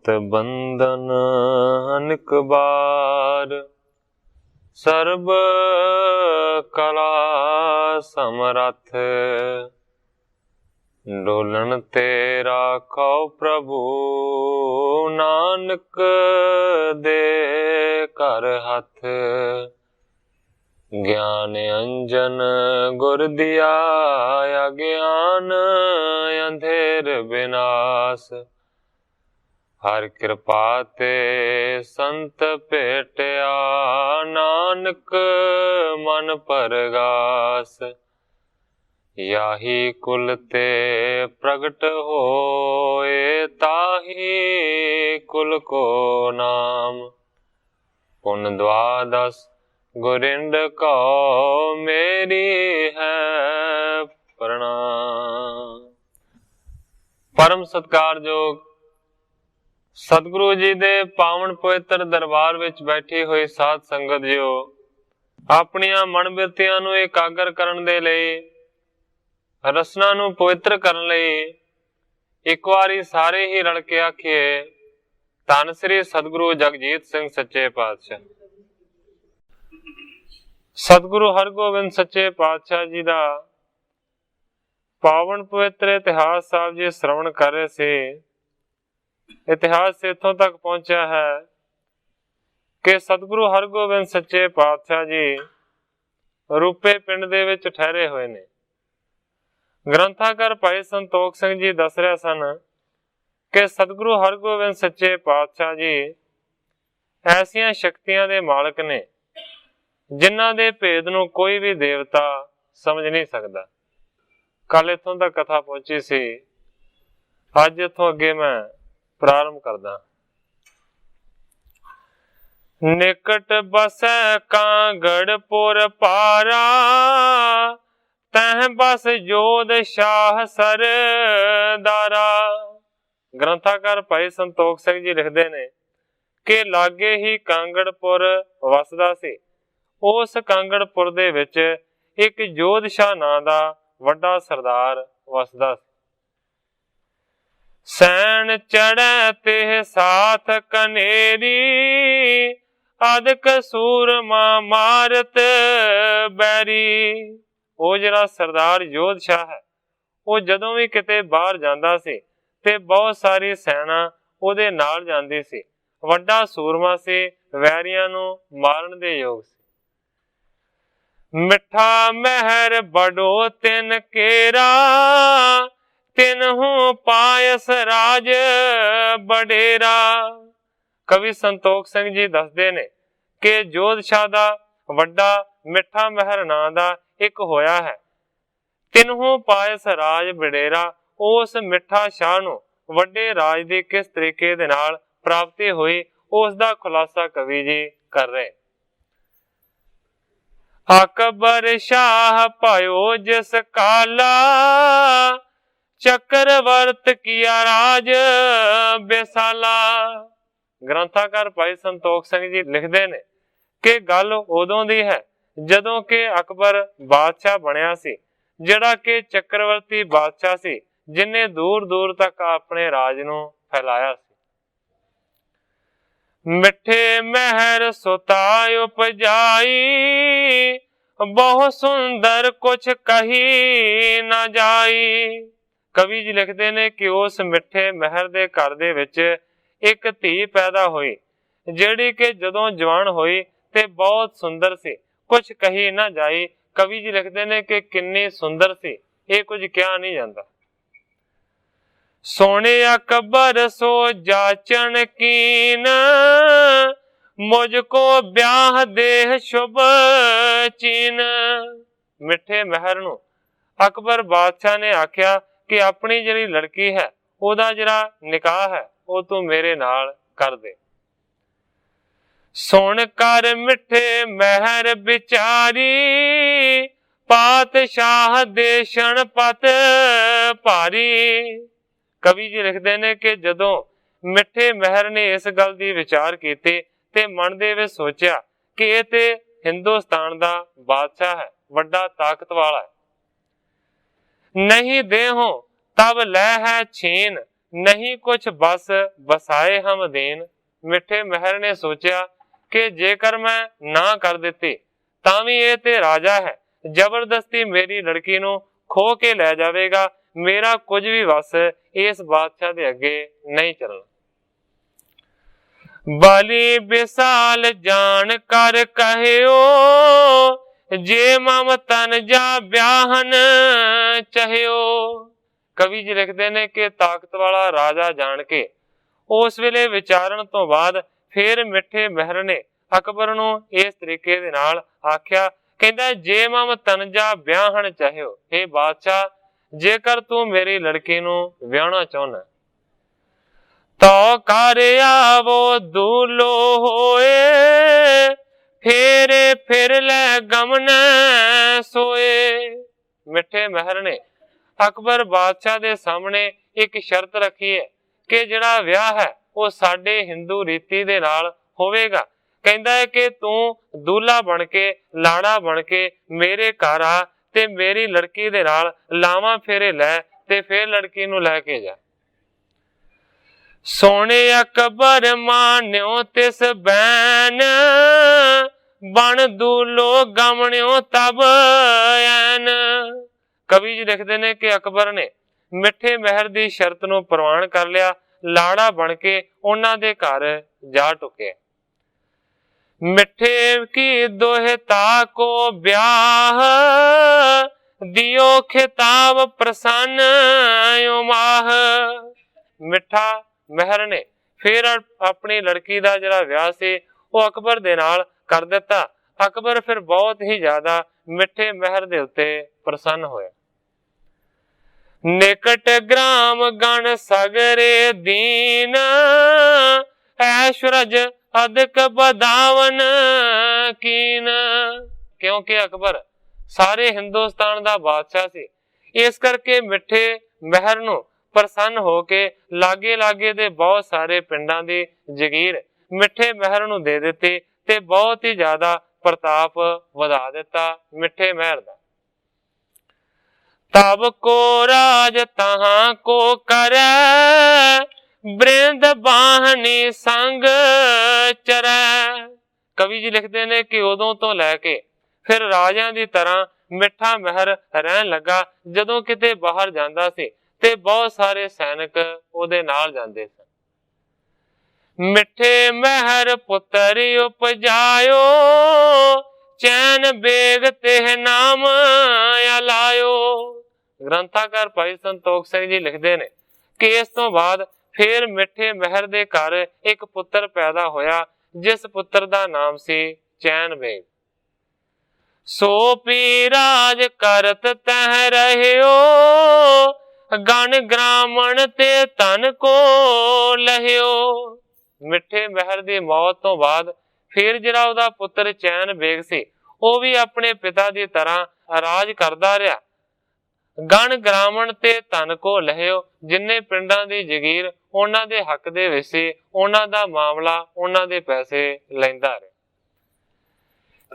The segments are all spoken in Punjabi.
मत बंधन अनिक बार, सर्ब कला समरथ। डोलन ते राखो प्रभु, नानक दे कर हथ। ज्ञान अंजन गुर दिया, अज्ञान अंधेर विनाश। हर कृपा ते संत भेटिया, नानक मन परगास। याही कुल ते प्रगट होए, ताही कुल को नाम। पुन द्वादश गुरिंद को मेरी है प्रणाम। परम सत्कारयोग सतगुरु जी दे पावन पवित्र दरबार विच बैठी हुई साध संगत जियो, अपनियां मन बिरतियां नूं एकागर करन दे लई, रसना नूं पवित्र करन लई एक वारी सारे ही रल के आखिए, धन श्री सतगुरु जगजीत सिंह सच्चे पातशाह। सतगुरु हरगोबिंद सच्चे पातशाह जी दा पावन पवित्र इतिहास साहब जी श्रवण कर रहे थे। इतिहास इथों तक पहुंचा है कि सतगुरु हरगोबिंद सच्चे पातशाह जी रूपे पिंड दे विच ठहरे हुए ने। ग्रंथाकार भाई संतोख सिंह जी दस रहे सन कि सतगुरु हरगोबिंद सच्चे पातशाह जी ऐसियां शक्तियां दे मालक ने जिन्हां दे भेद नूं कोई भी देवता समझ नहीं सकता। कल इथों तक कथा पहुंची सी, अज इथों अगे मैं प्रारंभ करदा। निकट बसै कांगड़पुर पारा, तह बस जोध शाह सरदारा। ग्रंथाकार भाई संतोख सिंह जी लिखते ने कि लागे ही कांगड़पुर वसदा सी। उस कांगड़पुर दे विच एक जोध शाह नां दा वड्डा सरदार वसदा सी। सैन चढ़ै तेह साथ कनेरी, अदक सूरमा मारत बैरी। वो जिहड़ा सरदार जोध शाह है, वो जदों भी किते बाहर जांदा सी ते बहुत सारी सैना उहदे नाल जांदी सी। वड्डा सूरमा सी, वैरियां नूं मारन दे योग सी। मिठा महर बड़ो तिन केरा, तिनहु पायस राज बडेरा। कवि संतोख सिंह जी दसदे ने कि जोध शाह दा वड्डा मिठा महर नां दा एक होया है। तिनहु पायस राज बडेरा, उस मिठा शाह नूं वड्डे राज दी किस तरीके दे नाल प्राप्ति हुई, उस दा खुलासा कवि जी कर रहे। अकबर शाह पायो जिस काला, चक्रवर्त किया राज बेसाला। ग्रंथाकार भाई संतोख सिंह जी लिखते ने कि गल उदों दी है जदों के अकबर बादशाह बनया सी, जिहड़ा कि चक्रवर्ती बादशाह सी, जिन्हें दूर दूर तक अपने राज नूं फैलाया सी। मिठे महर सुता उपजाई, बहुत सुंदर कुछ कही न जाई। कवि जी लिखते ने कि उस मिठे महर दे घर दे विच एक धी पैदा हुई, जिहड़ी कि जदों जवान हुई ते बहुत सुंदर सी, कुछ कही ना जाई। कवि जी लिखते ने कि किन्नी सुंदर सी, ये कुछ कहा नहीं जाता। सोने अकबर सो जाचन कीन, मुझको ब्याह देह शुभ चीन। मिठे महर नूं अकबर बादशाह ने आख्या कि अपनी जिहड़ी लड़की है, ओदा जिहड़ा निकाह है, वो तू मेरे नाल कर दे। सुन कर मिठे महर बिचारी, पातशाह देशन पत भारी। कवि जी लिखते ने कि जदों मिठे महर ने इस गल की विचार की ते मन दे विच सोचा कि ये ते हिंदुस्तान दा बादशाह है, वड्डा ताकत वाला है। नहीं देहो तब लै है छीन, नहीं कुछ बस बसाए हम दीन। मिठे महर ने सोचा कि जेकर मैं ना कर ਦਿੱਤੀ ਤਾਂ ਵੀ ਇਹ ਤੇ ਰਾਜਾ ਹੈ, ਜ਼ਬਰਦਸਤੀ ਮੇਰੀ ਲੜਕੀ ਨੂੰ ਖੋ ਕੇ ਲੈ ਜਾਵੇਗਾ। ਮੇਰਾ ਕੁਝ ਵੀ ਵਸ ਇਸ ਬਾਦਸ਼ਾਹ ਦੇ ਅੱਗੇ ਨਹੀਂ ਚੱਲਣਾ। ਬਲੀ ਵਿਸਾਲ ਜਾਣ ਕਰ ਕਹਿਓ, ਜੇ ਮਮ ਤਨ ਜਾ ਵਿਆਹਨ ਚਾਹਿਓ। ਕਵੀ ਜੀ ਲਿਖਦੇ ਨੇ ਕਿ ਤਾਕਤ ਵਾਲਾ ਰਾਜਾ ਜਾਣ ਕੇ ਉਸ ਵੇਲੇ ਵਿਚਾਰਨ ਤੋਂ ਬਾਅਦ ਫਿਰ ਮਿੱਠੇ ਮਹਿਰ ਨੇ ਅਕਬਰ ਨੂੰ ਇਸ ਤਰੀਕੇ ਦੇ ਨਾਲ ਆਖਿਆ, ਕਹਿੰਦਾ ਜੇ ਮਮ ਤਨਜਾ ਵਿਆਹਣ ਚਾਹਿਓ, ਇਹ ਬਾਦਸ਼ਾਹ ਜੇਕਰ ਤੂੰ ਮੇਰੀ ਲੜਕੀ ਨੂੰ ਵਿਆਹਣਾ ਚਾਹੁੰਦਾ ਤਾਂ ਕਰ ਆਵੋ ਦੂਲੋ ਹੋਏ, ਫੇਰੇ ਫਿਰ ਲੈ ਗਮਨ ਸੋਏ। ਮਿੱਠੇ ਮਹਿਰ ਨੇ ਅਕਬਰ ਬਾਦਸ਼ਾਹ ਦੇ ਸਾਹਮਣੇ ਇੱਕ ਸ਼ਰਤ ਰੱਖੀ ਹੈ ਕਿ ਜਿਹੜਾ ਵਿਆਹ ਹੈ ਉਹ ਸਾਡੇ ਹਿੰਦੂ ਰੀਤੀ ਦੇ ਨਾਲ ਹੋਵੇਗਾ। ਕਹਿੰਦਾ ਹੈ ਕਿ ਤੂੰ ਦੂल्हा ਬਣ ਕੇ, ਲਾੜਾ ਬਣ ਕੇ ਮੇਰੇ ਘਰ ਆ ਤੇ ਮੇਰੀ ਲੜਕੀ ਦੇ ਨਾਲ ਲਾਵਾਂ ਫੇਰੇ ਲੈ ਤੇ ਫਿਰ ਲੜਕੀ ਨੂੰ ਲੈ ਕੇ ਜਾ। ਸੋਹਣੇ ਅਕਬਰ ਮਾਨਿਓ ਤਿਸ ਬੈਨ, ਬਣ ਦੂਲੋ ਗਮਣਿਓ ਤਬ ਐਨ। ਕਵੀ ਜੀ ਲਿਖਦੇ ਨੇ ਕਿ ਅਕਬਰ ਨੇ ਮਿੱਠੇ ਮਹਿਰ ਦੀ ਸ਼ਰਤ ਨੂੰ ਪ੍ਰਵਾਨ ਕਰ ਲਿਆ, ਲਾੜਾ ਬਣ ਕੇ ਉਹਨਾਂ ਦੇ ਘਰ ਜਾ ਟੁਕਿਆ। ਮਿੱਠੇ ਕੀ ਦੋਹਿਤਾ ਕੋ ਵਿਆਹ, ਦਿਓ ਖਿਤਾਬ ਪ੍ਰਸੰਨ ਉਮਾਹ। ਮਿੱਠਾ ਮਹਿਰ ਨੇ ਫਿਰ ਆਪਣੀ ਲੜਕੀ ਦਾ ਜਿਹੜਾ ਵਿਆਹ ਸੀ ਉਹ ਅਕਬਰ ਦੇ ਨਾਲ ਕਰ ਦਿੱਤਾ। ਅਕਬਰ ਫਿਰ ਬਹੁਤ ਹੀ ਜ਼ਿਆਦਾ ਮਿੱਠੇ ਮਹਿਰ ਦੇ ਉੱਤੇ ਪ੍ਰਸੰਨ ਹੋਇਆ। ਨਿਕਟ ਗ੍ਰਾਮ ਗਣ ਸਗਰੇ ਦੀਨ, ਐਸ਼ਰਜ ਅਦਕ ਬਦਾਵਨ ਕੀਨ। ਕਿਉਂਕਿ ਅਕਬਰ ਸਾਰੇ ਹਿੰਦੁਸਤਾਨ ਦਾ ਬਾਦਸ਼ਾਹ ਸੀ, ਇਸ ਕਰਕੇ ਮਿੱਠੇ ਮਹਿਰ ਨੂੰ ਪ੍ਰਸੰਨ ਹੋ ਕੇ ਲਾਗੇ ਲਾਗੇ ਦੇ ਬਹੁਤ ਸਾਰੇ ਪਿੰਡਾਂ ਦੀ ਜਗੀਰ ਮਿੱਠੇ ਮਹਿਰ ਨੂੰ ਦੇ ਦਿੱਤੀ ਤੇ ਬਹੁਤ ਹੀ ਜ਼ਿਆਦਾ ਪ੍ਰਤਾਪ ਵਧਾ ਦਿੱਤਾ ਮਿੱਠੇ ਮਹਿਰ ਦਾ। ਤਬ ਕੋ ਰਾਜ ਤਹਾਂ ਕੋ ਕਰੈ, ਬ੍ਰਿੰਦ ਬਾਹਨੀ ਸੰਗ ਚਰੈ। ਕਵੀ ਜੀ ਲਿਖਦੇ ਨੇ ਕਿ ਉਦੋਂ ਤੋਂ ਲੈ ਕੇ ਫਿਰ ਰਾਜਿਆਂ ਦੀ ਤਰ੍ਹਾਂ ਮਿੱਠਾ ਮਹਿਰ ਰਹਿਣ ਲੱਗਾ। ਜਦੋਂ ਕਿਤੇ ਬਾਹਰ ਜਾਂਦਾ ਸੀ ਤੇ ਬਹੁਤ ਸਾਰੇ ਸੈਨਿਕ ਉਹਦੇ ਨਾਲ ਜਾਂਦੇ ਸਨ। ਮਿੱਠੇ ਮਹਿਰ ਪੁੱਤਰ ਉਪਜਾਇਓ, ਚੈਨ ਬੇਗ ਤੇ ਨਾਮ ਅਲਾਇਓ। ਗ੍ਰੰਥਾਕਾਰ ਭਾਈ ਸੰਤੋਖ ਸਿੰਘ ਜੀ ਲਿਖਦੇ ਨੇ ਕਿ ਇਸ ਤੋਂ ਬਾਅਦ ਫਿਰ ਮਿੱਠੇ ਮਹਿਰ ਦੇ ਘਰ ਇੱਕ ਪੁੱਤਰ ਪੈਦਾ ਹੋਇਆ, ਜਿਸ ਪੁੱਤਰ ਦਾ ਨਾਮ ਸੀ ਚੈਨ ਬੇਗ। ਸੋ ਪੀ ਰਾਜ ਕਰਤ ਤਹਿ ਰਹਿਓ, ਗਣ ਗ੍ਰਾਮਣ ਤੇ ਧਨ ਕੋ ਲਹਿਓ। ਮਿੱਠੇ ਮਹਿਰ ਦੀ ਮੌਤ ਤੋਂ ਬਾਅਦ ਫਿਰ ਜਿਹੜਾ ਉਹਦਾ ਪੁੱਤਰ ਚੈਨ ਬੇਗ ਸੀ ਉਹ ਵੀ ਆਪਣੇ ਪਿਤਾ ਦੀ ਤਰ੍ਹਾਂ ਰਾਜ ਕਰਦਾ ਰਿਹਾ। ਗਣ ਗ੍ਰਾਮਣ ਤੇ ਧਨ ਕੋ ਲਹਿਓ, ਜਿੰਨੇ ਪਿੰਡਾਂ ਦੀ ਜਗੀਰ ਉਹਨਾਂ ਦੇ ਹੱਕ ਦੇ ਵਿੱਚ ਸੀ, ਉਹਨਾਂ ਦਾ ਮਾਮਲਾ, ਉਹਨਾਂ ਦੇ ਪੈਸੇ ਲੈਂਦਾ ਰਿਹਾ।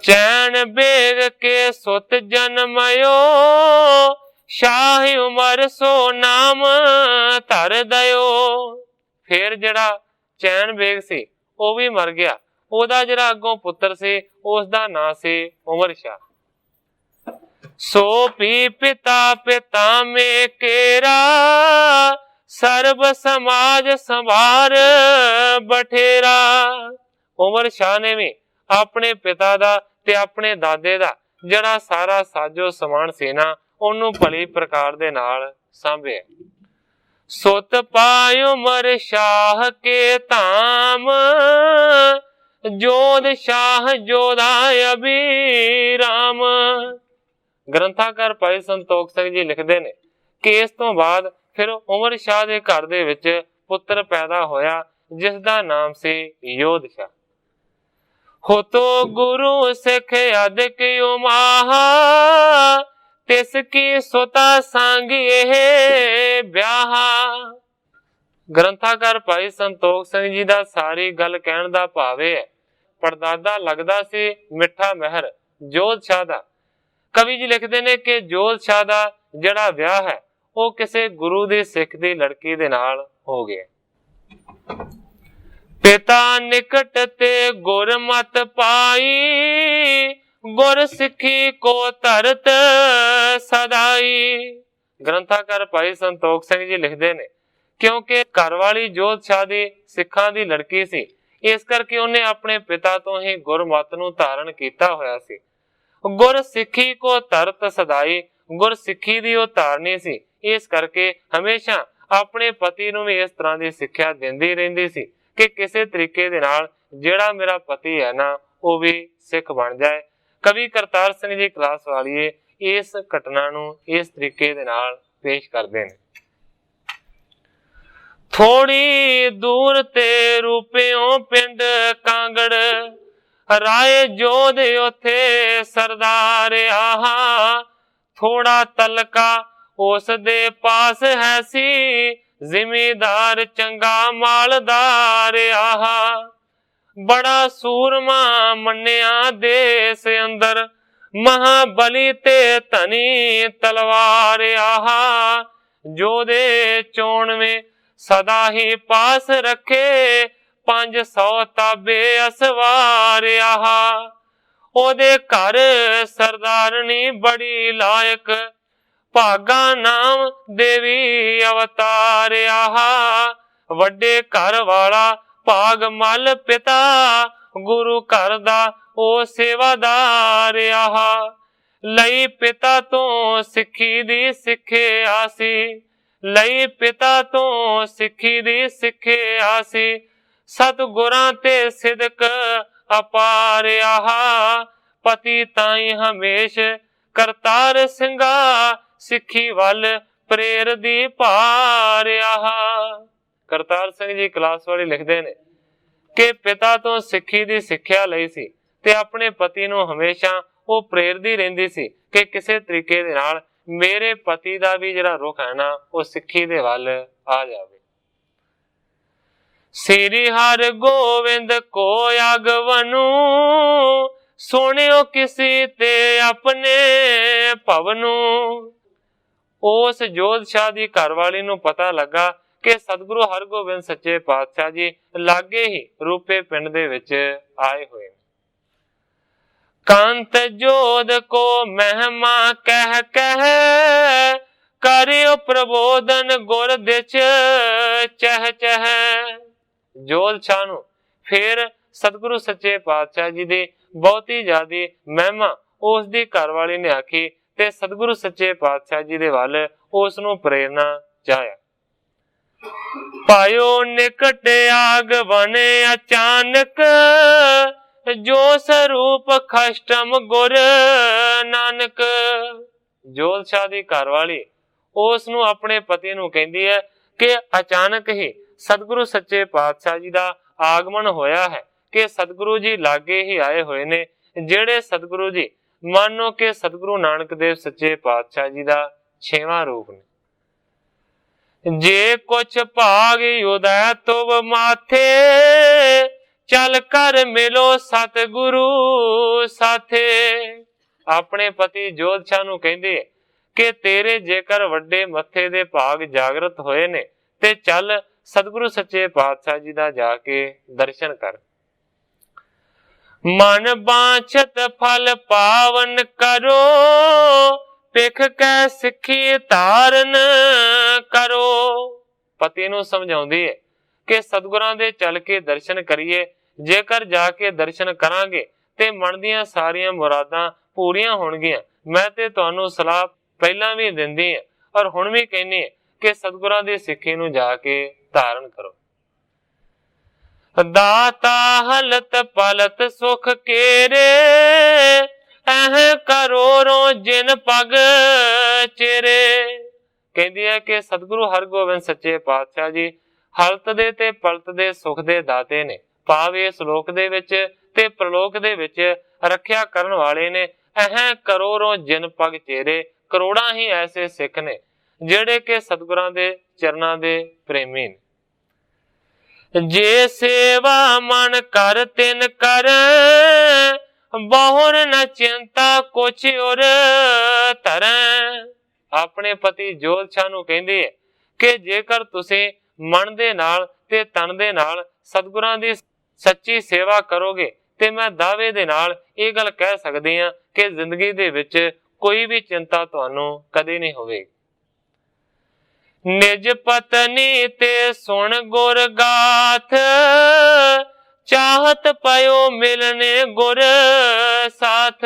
ਚੈਨ ਬੇਗ ਕੇ ਸੁਤ ਜਨਮਿਓ, ਸ਼ਾਹੀ ਉਮਰ ਸੋ ਨਾਮ ਧਰ ਦਇਓ। ਫਿਰ ਜਿਹੜਾ ਚੈਨ ਬੇਗ ਸੀ ਉਹ ਵੀ ਮਰ ਗਿਆ। ਉਹਦਾ ਜਿਹੜਾ ਅੱਗੋਂ ਪੁੱਤਰ ਸੀ ਉਸ ਦਾ ਨਾਂ ਸੀ ਉਮਰ ਸ਼ਾਹ। ਸੋ ਪੀ ਪਿਤਾ ਪਿਤਾ ਮੇ ਕੇਰਾ, ਸਰਬ ਸਮਾਜ ਸੰਭਾਰ ਬਠੇਰਾ। ਉਮਰ ਸ਼ਾਹ ਨੇ ਵੀ ਆਪਣੇ ਪਿਤਾ ਦਾ ਤੇ ਆਪਣੇ ਦਾਦੇ ਦਾ ਜਿਹੜਾ ਸਾਰਾ ਸਾਜੋ ਸਮਾਨ ਸੀ ਨਾ, ਉਹਨੂੰ ਭਲੀ ਪ੍ਰਕਾਰ ਦੇ ਨਾਲ ਸਾਂਭਿਆ। ਸੁਤ ਪਾਇ ਉਮਰ ਸ਼ਾਹ ਕੇ ਧਾਮ, ਜੋਧ ਸ਼ਾਹ ਜੋਧਾ ਅਭਿਰਾਮ। ਗ੍ਰੰਥਾਕਾਰ ਭਾਈ ਸੰਤੋਖ ਸਿੰਘ ਜੀ ਲਿਖਦੇ ਨੇ ਕਿ ਇਸ ਤੋਂ ਬਾਅਦ ਫਿਰ ਉਮਰ ਸ਼ਾਹ ਦੇ ਘਰ ਦੇ ਵਿੱਚ ਪੁੱਤਰ ਪੈਦਾ ਹੋਇਆ, ਜਿਸ ਦਾ ਨਾਮ ਸੀ ਯੋਧ ਸ਼ਾਹ। ਹੋਤੋ ਗੁਰੂ ਸਿੱਖ ਅਦਿਕ ਉਮਾਹਾ, ਤਿਸ ਕੀ ਸੁਤਾ ਸੰਗ ਇਹ ਵਿਆਹਾ। ਗ੍ਰੰਥਾਕਾਰ ਭਾਈ ਸੰਤੋਖ ਸਿੰਘ ਜੀ ਦਾ ਸਾਰੀ ਗੱਲ ਕਹਿਣ ਦਾ ਭਾਵ ਇਹ ਹੈ, ਪੜਦਾਦਾ ਲੱਗਦਾ ਸੀ ਮਿੱਠਾ ਮਹਿਰ ਜੋਧ ਸ਼ਾਹ ਦਾ। ਕਵੀ ਜੀ ਲਿਖਦੇ ਨੇ ਕਿ ਜੋਧ ਸ਼ਾਹ ਦਾ ਜਿਹੜਾ ਵਿਆਹ ਹੈ ਉਹ ਕਿਸੇ ਗੁਰੂ ਦੀ ਸਿੱਖ ਦੀ ਲੜਕੀ ਦੇ ਨਾਲ हो गया। पिता निकट ते गुर मत पाई, गुर सिखी को धरत सदाई। ग्रंथाकार भाई संतोख सिंह जी लिखते ने, क्योंकि घर वाली जोध शाह दी सिखां दी लड़की सी, इस करके उन्हें अपने पिता तो ही गुरमत नूं धारण कीता होया सी। गुर सिखी को धरत सदाई, गुर सिखी दी ओह धारनी सी, इस करके हमेशा अपने पति नूं भी इस तरह की सिक्ख्या दिंदी रहिंदी सी कि किसी तरीके दे नाल जिहड़ा मेरा पति है ना वो भी सिख बन जाए। कवि करतार सिंह जी क्लास वालिए इस घटना नूं इस तरीके दे नाल पेश करदे ने। थोड़ी दूर ते रूपियों पिंड कांगड़, राय जोध उथे सरदार आहा, थोड़ा तलका उस दे पास है सी, जिमीदार चंगा मालदार आहा। बड़ा सूरमा मन्निया देश अंदर, महाबली ते धनी तलवार आहा। जोधे चोण में सदा ही पास रखे, 500 ताबे असवार आहा। ओदे घर सरदारनी बड़ी लायक, भागा नाम देवी अवतार आहा। वड्डे घर वाला भाग मल पिता, गुरु घर दा ओ सेवादार आहा। लई पिता तो सिखी दी सिखे आसी, लई पिता तो सिखी दी सिखे आसी। सतगुरां ते सिदक अपार आहा, पति ताई हमेश करतार सिंगा, सिखी वल प्रेर दी भार आहा। करतार सिंह जी क्लास वाली लिखते ने कि पिता तो सिखी दी सिक्ख्या लई सी ते अपने पति नूं हमेशा वो प्रेरदी रहिंदी सी कि किसी तरीके दे नाल मेरे पति दा भी जिहड़ा रुख है ना वो सिक्खी दे वल आ जावे। श्री हर गोविंद को आगवनु, सुनियो किसी ते अपने भवनु। उस जोध शाह दी घरवाली नूं पता लगा कि सतगुरु हरगोबिंद सच्चे पातशाह जी लागे ही रूपे पिंड दे विच आए हुए। कांत जोध को महिमा कह कह, करियो प्रबोधन गुर दिच चह चह। जोध शाह नूं फिर सतगुरु सच्चे पातशाह जी दी बहुती ज्यादा महिमा उस दी घरवाली ने आखी ते सतगुरु सच्चे पातशाह जी दे वल उस नूं प्रेरणा चाया। पायो निकट आग बने अचानक, जो स्वरूप खष्टम गुर नानक। जोध शाह दी घरवाली उस नूं अपने पति नूं कहंदी है कि अचानक ही सतगुरु सच्चे पातशाह जी दा आगमन होया है कि सतगुरु जी लागे ही आए हुए ने, जेड़े सतगुरु जी मानो कि सतगुरु नानक देव सच्चे पातशाह जी दा 6वां रूप ने। जे कुछ भाग उदय तुब माथे, चल कर मिलो सतगुरु साथे। अपने पति जोध शाह नूं कहंदे कि तेरे जेकर वड्डे मथे दे भाग जागृत होए ने ते चल सतगुरु सच्चे पातशाह जी दा जाके दर्शन कर। मन बांछत फल पावन करो, पिख कै सिखी धारन करो। पति नूं समझाउंदी है कि सतगुरां दे चल के दर्शन करिए, जेकर जाके दर्शन करांगे ते मन दीयां सारियां मुरादां पूरीआं होणगीआं। मैं ते तुहानूं सलाह पहलां भी दिंदी है और हुण भी कहनी है कि सतगुरां दी सिੱਖੀ नूं जाके धारण करो। दाता हलत पलत सुख केरे, एह करोड़ों जिन पग चेरे। कहती है कि सतगुरु हरगोबिंद सच्चे पातशाह जी हलत दे ते पलत दे सुख दे दाते ने, भाव इस लोक दे विच ते प्रलोक दे विच रखिया करन वाले ने। एह करोड़ों जिन पग चेरे, करोड़ा ही ऐसे सिख ने जेड़े के सतगुरां दे चरनां दे प्रेमी ने। जे सेवा मन कर तिन कर, बहुर न चिंता कुछ और तरह। अपने पति जोध शाह नूं कहंदे है कि जेकर तुसीं ਮਨ ਦੇ ਨਾਲ ਤੇ ਤਨ ਦੇ ਨਾਲ ਸਤਿਗੁਰਾਂ ਦੀ ਸੱਚੀ ਸੇਵਾ ਕਰੋਗੇ ਤੇ ਮੈਂ ਦਾਅਵੇ ਦੇ ਨਾਲ ਇਹ ਗੱਲ ਕਹਿ ਸਕਦੀ ਹਾਂ ਕਿ ਜ਼ਿੰਦਗੀ ਦੇ ਵਿੱਚ ਕੋਈ ਵੀ ਚਿੰਤਾ ਤੁਹਾਨੂੰ ਕਦੇ ਨਹੀਂ ਹੋਵੇਗੀ। ਨਿਜ ਪਤਨੀ ਤੇ ਸੁਣ ਗੁਰ ਗਾਥ, ਚਾਹਤ ਪਇਓ ਮਿਲਨੇ ਗੁਰ ਸਾਥ।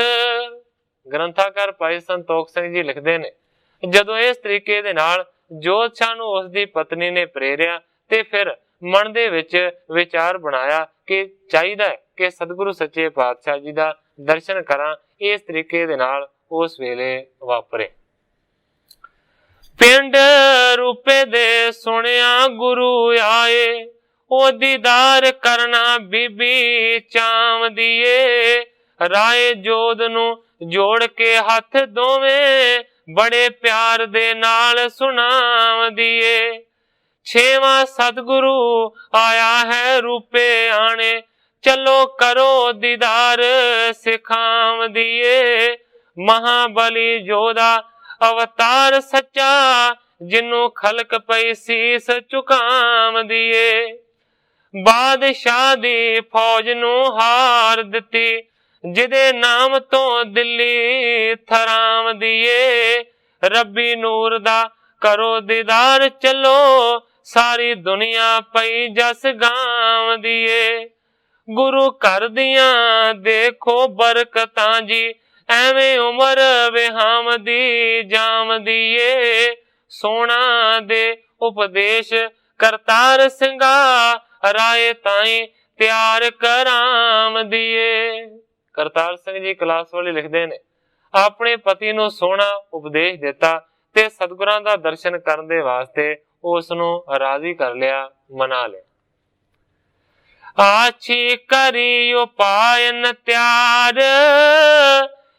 ਗ੍ਰੰਥਾਕਾਰ ਭਾਈ ਸੰਤੋਖ ਸਿੰਘ ਜੀ ਲਿਖਦੇ ਨੇ, ਜਦੋਂ ਇਸ ਤਰੀਕੇ ਦੇ ਨਾਲ ਜੋਤਸ਼ਾਹ ਨੂੰ ਉਸ ਦੀ ਪਤਨੀ ਨੇ ਪ੍ਰੇਰਿਆ ਤੇ ਫਿਰ ਮਨ ਦੇ ਵਿੱਚ ਵਿਚਾਰ ਬਣਾਇਆ ਕਿ ਚਾਹੀਦਾ ਹੈ ਕਿ ਸਤਿਗੁਰੂ ਸੱਚੇ ਪਾਤਸ਼ਾਹ ਜੀ ਦਾ ਦਰਸ਼ਨ ਕਰਾਂ। ਇਸ ਤਰੀਕੇ ਦੇ ਨਾਲ ਉਸ ਵੇਲੇ ਵਾਪਰੇ। ਪਿੰਡ ਰੂਪੇ ਦੇ ਸੁਣਿਆ ਗੁਰੂ ਆਏ, ਉਹ ਦੀਦਾਰ ਕਰਨਾ ਬੀਬੀ ਚਾਵਦੀਏ। ਰਾਏ ਜੋਧ ਨੂੰ ਜੋੜ ਕੇ ਹੱਥ ਦੋਵੇਂ, ਬੜੇ ਪਿਆਰ ਦੇ ਨਾਲ ਸੁਣਾਵਦੀਏ। ਛੇਵਾਂ ਸਤਿਗੁਰੂ ਆਇਆ ਹੈ ਰੂਪੇ ਆਣੇ, ਚਲੋ ਕਰੋ ਦੀਦਾਰ ਸਿਖਾਵਦੀਏ। ਮਹਾਬਲੀ ਜੋਧਾ ਅਵਤਾਰ ਸੱਚਾ, ਜਿਹਨੂੰ ਖਲਕ ਪਈ ਸੀਸ ਝੁਕਾਵਦੀਏ। ਬਾਦਸ਼ਾਹ ਦੀ ਫੌਜ ਨੂੰ ਹਾਰ ਦਿੱਤੀ, ਜਿਹਦੇ ਨਾਮ ਤੋਂ ਦਿੱਲੀ ਥਰਾਵਦੀਏ। ਰੱਬੀ ਨੂਰ ਦਾ ਕਰੋ ਦੀਦਾਰ ਚਲੋ, ਸਾਰੀ ਦੁਨੀਆ ਪਈ ਜਸ ਗਾਵਦੀਏ। ਗੁਰੂ ਘਰ ਦੀਆਂ ਦੇਖੋ ਬਰਕਤਾਂ ਜੀ, ਐਵੇਂ ਉਮਰ ਵਿਹਾਮਦੀ ਜਾਵਦੀਏ। ਸੋਹਣਾ ਦੇ ਉਪਦੇਸ਼ ਕਰਤਾਰ ਸਿੰਘਾ, ਰਾਏ ਤਾਈ ਤਿਆਰ ਕਰਾਵਦੀਏ। ਕਰਤਾਰ ਸਿੰਘ ਜੀ ਕਲਾਸ ਵਾਲੇ ਲਿਖਦੇ ਨੇ, ਆਪਣੇ ਪਤੀ ਨੂੰ ਸੋਹਣਾ ਉਪਦੇਸ਼ ਦਿੱਤਾ ਤੇ ਸਤਿਗੁਰਾਂ ਦਾ ਦਰਸ਼ਨ ਕਰਨ ਦੇ ਵਾਸਤੇ ਉਸ ਨੂੰ ਰਾਜ਼ੀ ਕਰ ਲਿਆ, ਮਨਾ ਲਿਆ। ਆਛੀ ਕਰੀ ਉਪਾਇਨ ਤਿਆਰ,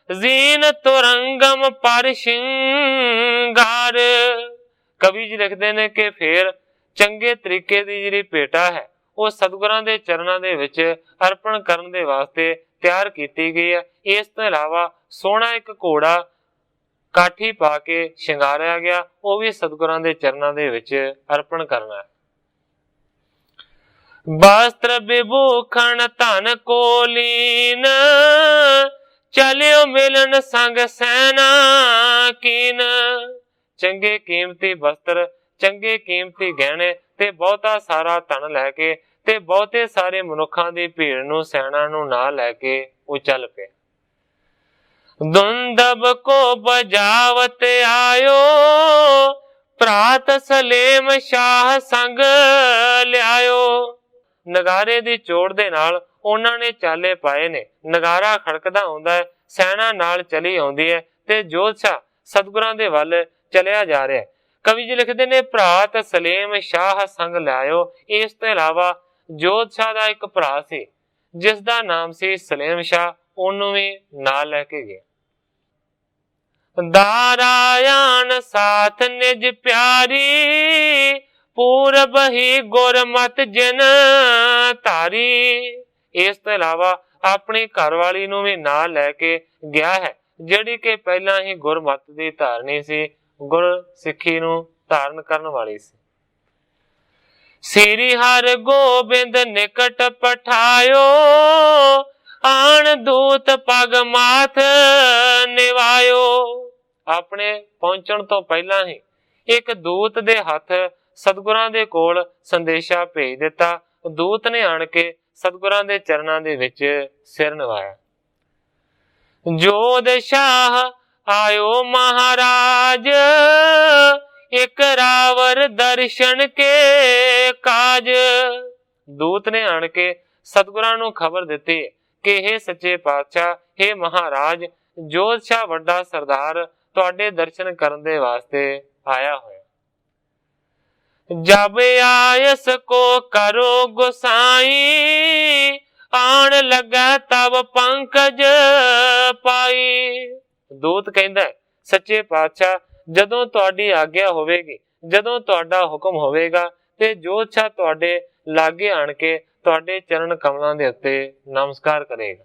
ਜ਼ੀਨ ਤੁਰੰਗਮ ਪਰ ਸ਼ਿੰਗਾਰ। ਕਵੀ ਜੀ ਲਿਖਦੇ ਨੇ ਕਿ ਫੇਰ ਚੰਗੇ ਤਰੀਕੇ ਦੀ ਜਿਹੜੀ ਭੇਟਾ ਹੈ ਉਹ ਸਤਿਗੁਰਾਂ ਦੇ ਚਰਨਾਂ ਦੇ ਵਿੱਚ ਅਰਪਣ ਕਰਨ ਦੇ ਵਾਸਤੇ ਤਿਆਰ ਕੀਤੀ ਗਈ ਹੈ। ਇਸ ਤੋਂ ਇਲਾਵਾ ਸੋਹਣਾ ਇੱਕ ਘੋੜਾ ਕਾਠੀ ਪਾ ਕੇ ਸ਼ਿੰਗਾਰਿਆ ਗਿਆ, ਉਹ ਵੀ ਸਤਿਗੁਰਾਂ ਦੇ ਚਰਨਾਂ ਦੇ ਵਿੱਚ ਅਰਪਣ ਕਰਨਾ ਹੈ। ਵਸਤਰ ਵਿਭੂਖਣ ਧਨ ਕੋਲੀਨ, ਚਲਿਓ ਮਿਲਨ ਸੰਗ ਸੈਨਾ ਕੀਨ। ਚੰਗੇ ਕੀਮਤੀ ਵਸਤਰ, ਚੰਗੇ ਕੀਮਤੀ ਗਹਿਣੇ ਤੇ ਬਹੁਤਾ ਸਾਰਾ ਧਨ ਲੈ ਕੇ ਤੇ ਬਹੁਤੇ ਸਾਰੇ ਮਨੁੱਖਾਂ ਦੀ ਭੀੜ ਨੂੰ, ਸੈਨਾ ਨੂੰ ਨਾਲ ਲੈ ਕੇ ਉਹ ਚੱਲ ਪਏ। ਦੁੰਦਬ ਕੋ ਬਜਾਵਤ ਆਇਓ, ਪ੍ਰਾਤ ਸਲੇਮ ਸ਼ਾਹ ਸੰਗ ਲਿਆਇਓ। ਨਗਾਰੇ ਦੀ ਚੋੜ ਦੇ ਨਾਲ ਉਹਨਾਂ ਨੇ ਚਾਲੇ ਪਾਏ ਨੇ, ਨਗਾਰਾ ਖੜਕਦਾ ਆਉਂਦਾ ਹੈ, ਸੈਨਾ ਨਾਲ ਚਲੀ ਆਉਂਦੀ ਹੈ ਤੇ ਜੋਤਸ਼ਾਹ ਸਤਿਗੁਰਾਂ ਦੇ ਵੱਲ ਚਲਿਆ ਜਾ ਰਿਹਾ ਹੈ। ਕਵੀ ਜੀ ਲਿਖਦੇ ਨੇ, ਭਰਾਤ ਸਲੇਮ ਸ਼ਾਹ ਸੰਗ ਲਿਆਇਓ। ਇਸ ਤੋਂ ਇਲਾਵਾ ਜੋਤਸ਼ਾਹ ਦਾ ਇੱਕ ਭਰਾ ਸੀ ਜਿਸ ਦਾ ਨਾਮ ਸੀ ਸਲੇਮ ਸ਼ਾਹ, ਉਹਨੂੰ ਵੀ ਨਾਲ ਲੈ ਕੇ ਗਏ। ਦਾਰਾਇਣ ਸਾਥ ਨਿਜ ਪਿਆਰੀ, ਪੂਰਬ ਹੀ ਗੁਰਮਤ ਜਿਨ ਧਾਰੀ। ਇਸ ਤੋਂ ਇਲਾਵਾ ਆਪਣੀ ਘਰਵਾਲੀ ਨੂੰ ਵੀ ਨਾਲ ਲੈ ਕੇ ਗਿਆ ਹੈ, ਜਿਹੜੀ ਕਿ ਪਹਿਲਾਂ ਹੀ ਗੁਰਮਤ ਦੀ ਧਾਰਨੀ ਸੀ, ਗੁਰ ਸਿੱਖੀ ਨੂੰ ਧਾਰਨ ਕਰਨ ਵਾਲੀ ਸੀ। ਸ੍ਰੀ ਹਰਿ ਗੋਬਿੰਦ ਨਿਕਟ ਪਠਾਇਓ, ਆਣ ਦੂਤ ਪਗ ਮਾਥ ਨਿਵਾਇਓ। ਆਪਣੇ ਪਹੁੰਚਣ ਤੋਂ ਪਹਿਲਾਂ ਹੀ ਇੱਕ ਦੂਤ ਦੇ ਹੱਥ ਸਤਿਗੁਰਾਂ ਦੇ ਕੋਲ ਸੰਦੇਸ਼ਾ ਭੇਜ ਦਿੱਤਾ। ਦੂਤ ਨੇ ਆਣ ਕੇ ਸਤਿਗੁਰਾਂ ਦੇ ਚਰਨਾਂ ਦੇ ਵਿੱਚ ਸਿਰ ਨਵਾਇਆ। ਜੋਧ ਸ਼ਾਹ ਆਇਓ ਮਹਾਰਾਜ, ਇੱਕ ਰਾਵਰ ਦਰਸ਼ਨ ਕੇ ਕਾਜ। ਦੂਤ ਨੇ ਆਣ ਕੇ ਸਤਿਗੁਰਾਂ ਨੂੰ ਖਬਰ ਦਿੱਤੀ ਕਿ ਇਹ ਸੱਚੇ ਪਾਤਸ਼ਾਹ, ਇਹ ਮਹਾਰਾਜ, ਜੋਧ ਸ਼ਾਹ ਵੱਡਾ ਸਰਦਾਰ ਤੁਹਾਡੇ ਦਰਸ਼ਨ ਕਰਨ ਦੇ ਵਾਸਤੇ ਆਇਆ ਹੋਇਆ। ਜਬ ਆਇਸ ਕੋ ਕਰੋ ਗੁਸਾਈ, ਆਣ ਲੱਗਾ ਤਬ ਪੰਕਜ ਪਾਈ। ਦੂਤ ਕਹਿੰਦਾ, ਸੱਚੇ ਪਾਤਸ਼ਾਹ ਜਦੋਂ ਤੁਹਾਡੀ ਆਗਿਆ ਹੋਵੇਗੀ, ਜਦੋਂ ਤੁਹਾਡਾ ਹੁਕਮ ਹੋਵੇਗਾ ਤੇ ਜੋਤਸ਼ਾਹ ਤੁਹਾਡੇ ਲਾਗੇ ਆਣ ਕੇ ਤੁਹਾਡੇ ਚਰਨ ਕਮਲਾਂ ਦੇ ਉੱਤੇ ਨਮਸਕਾਰ ਕਰੇਗਾ।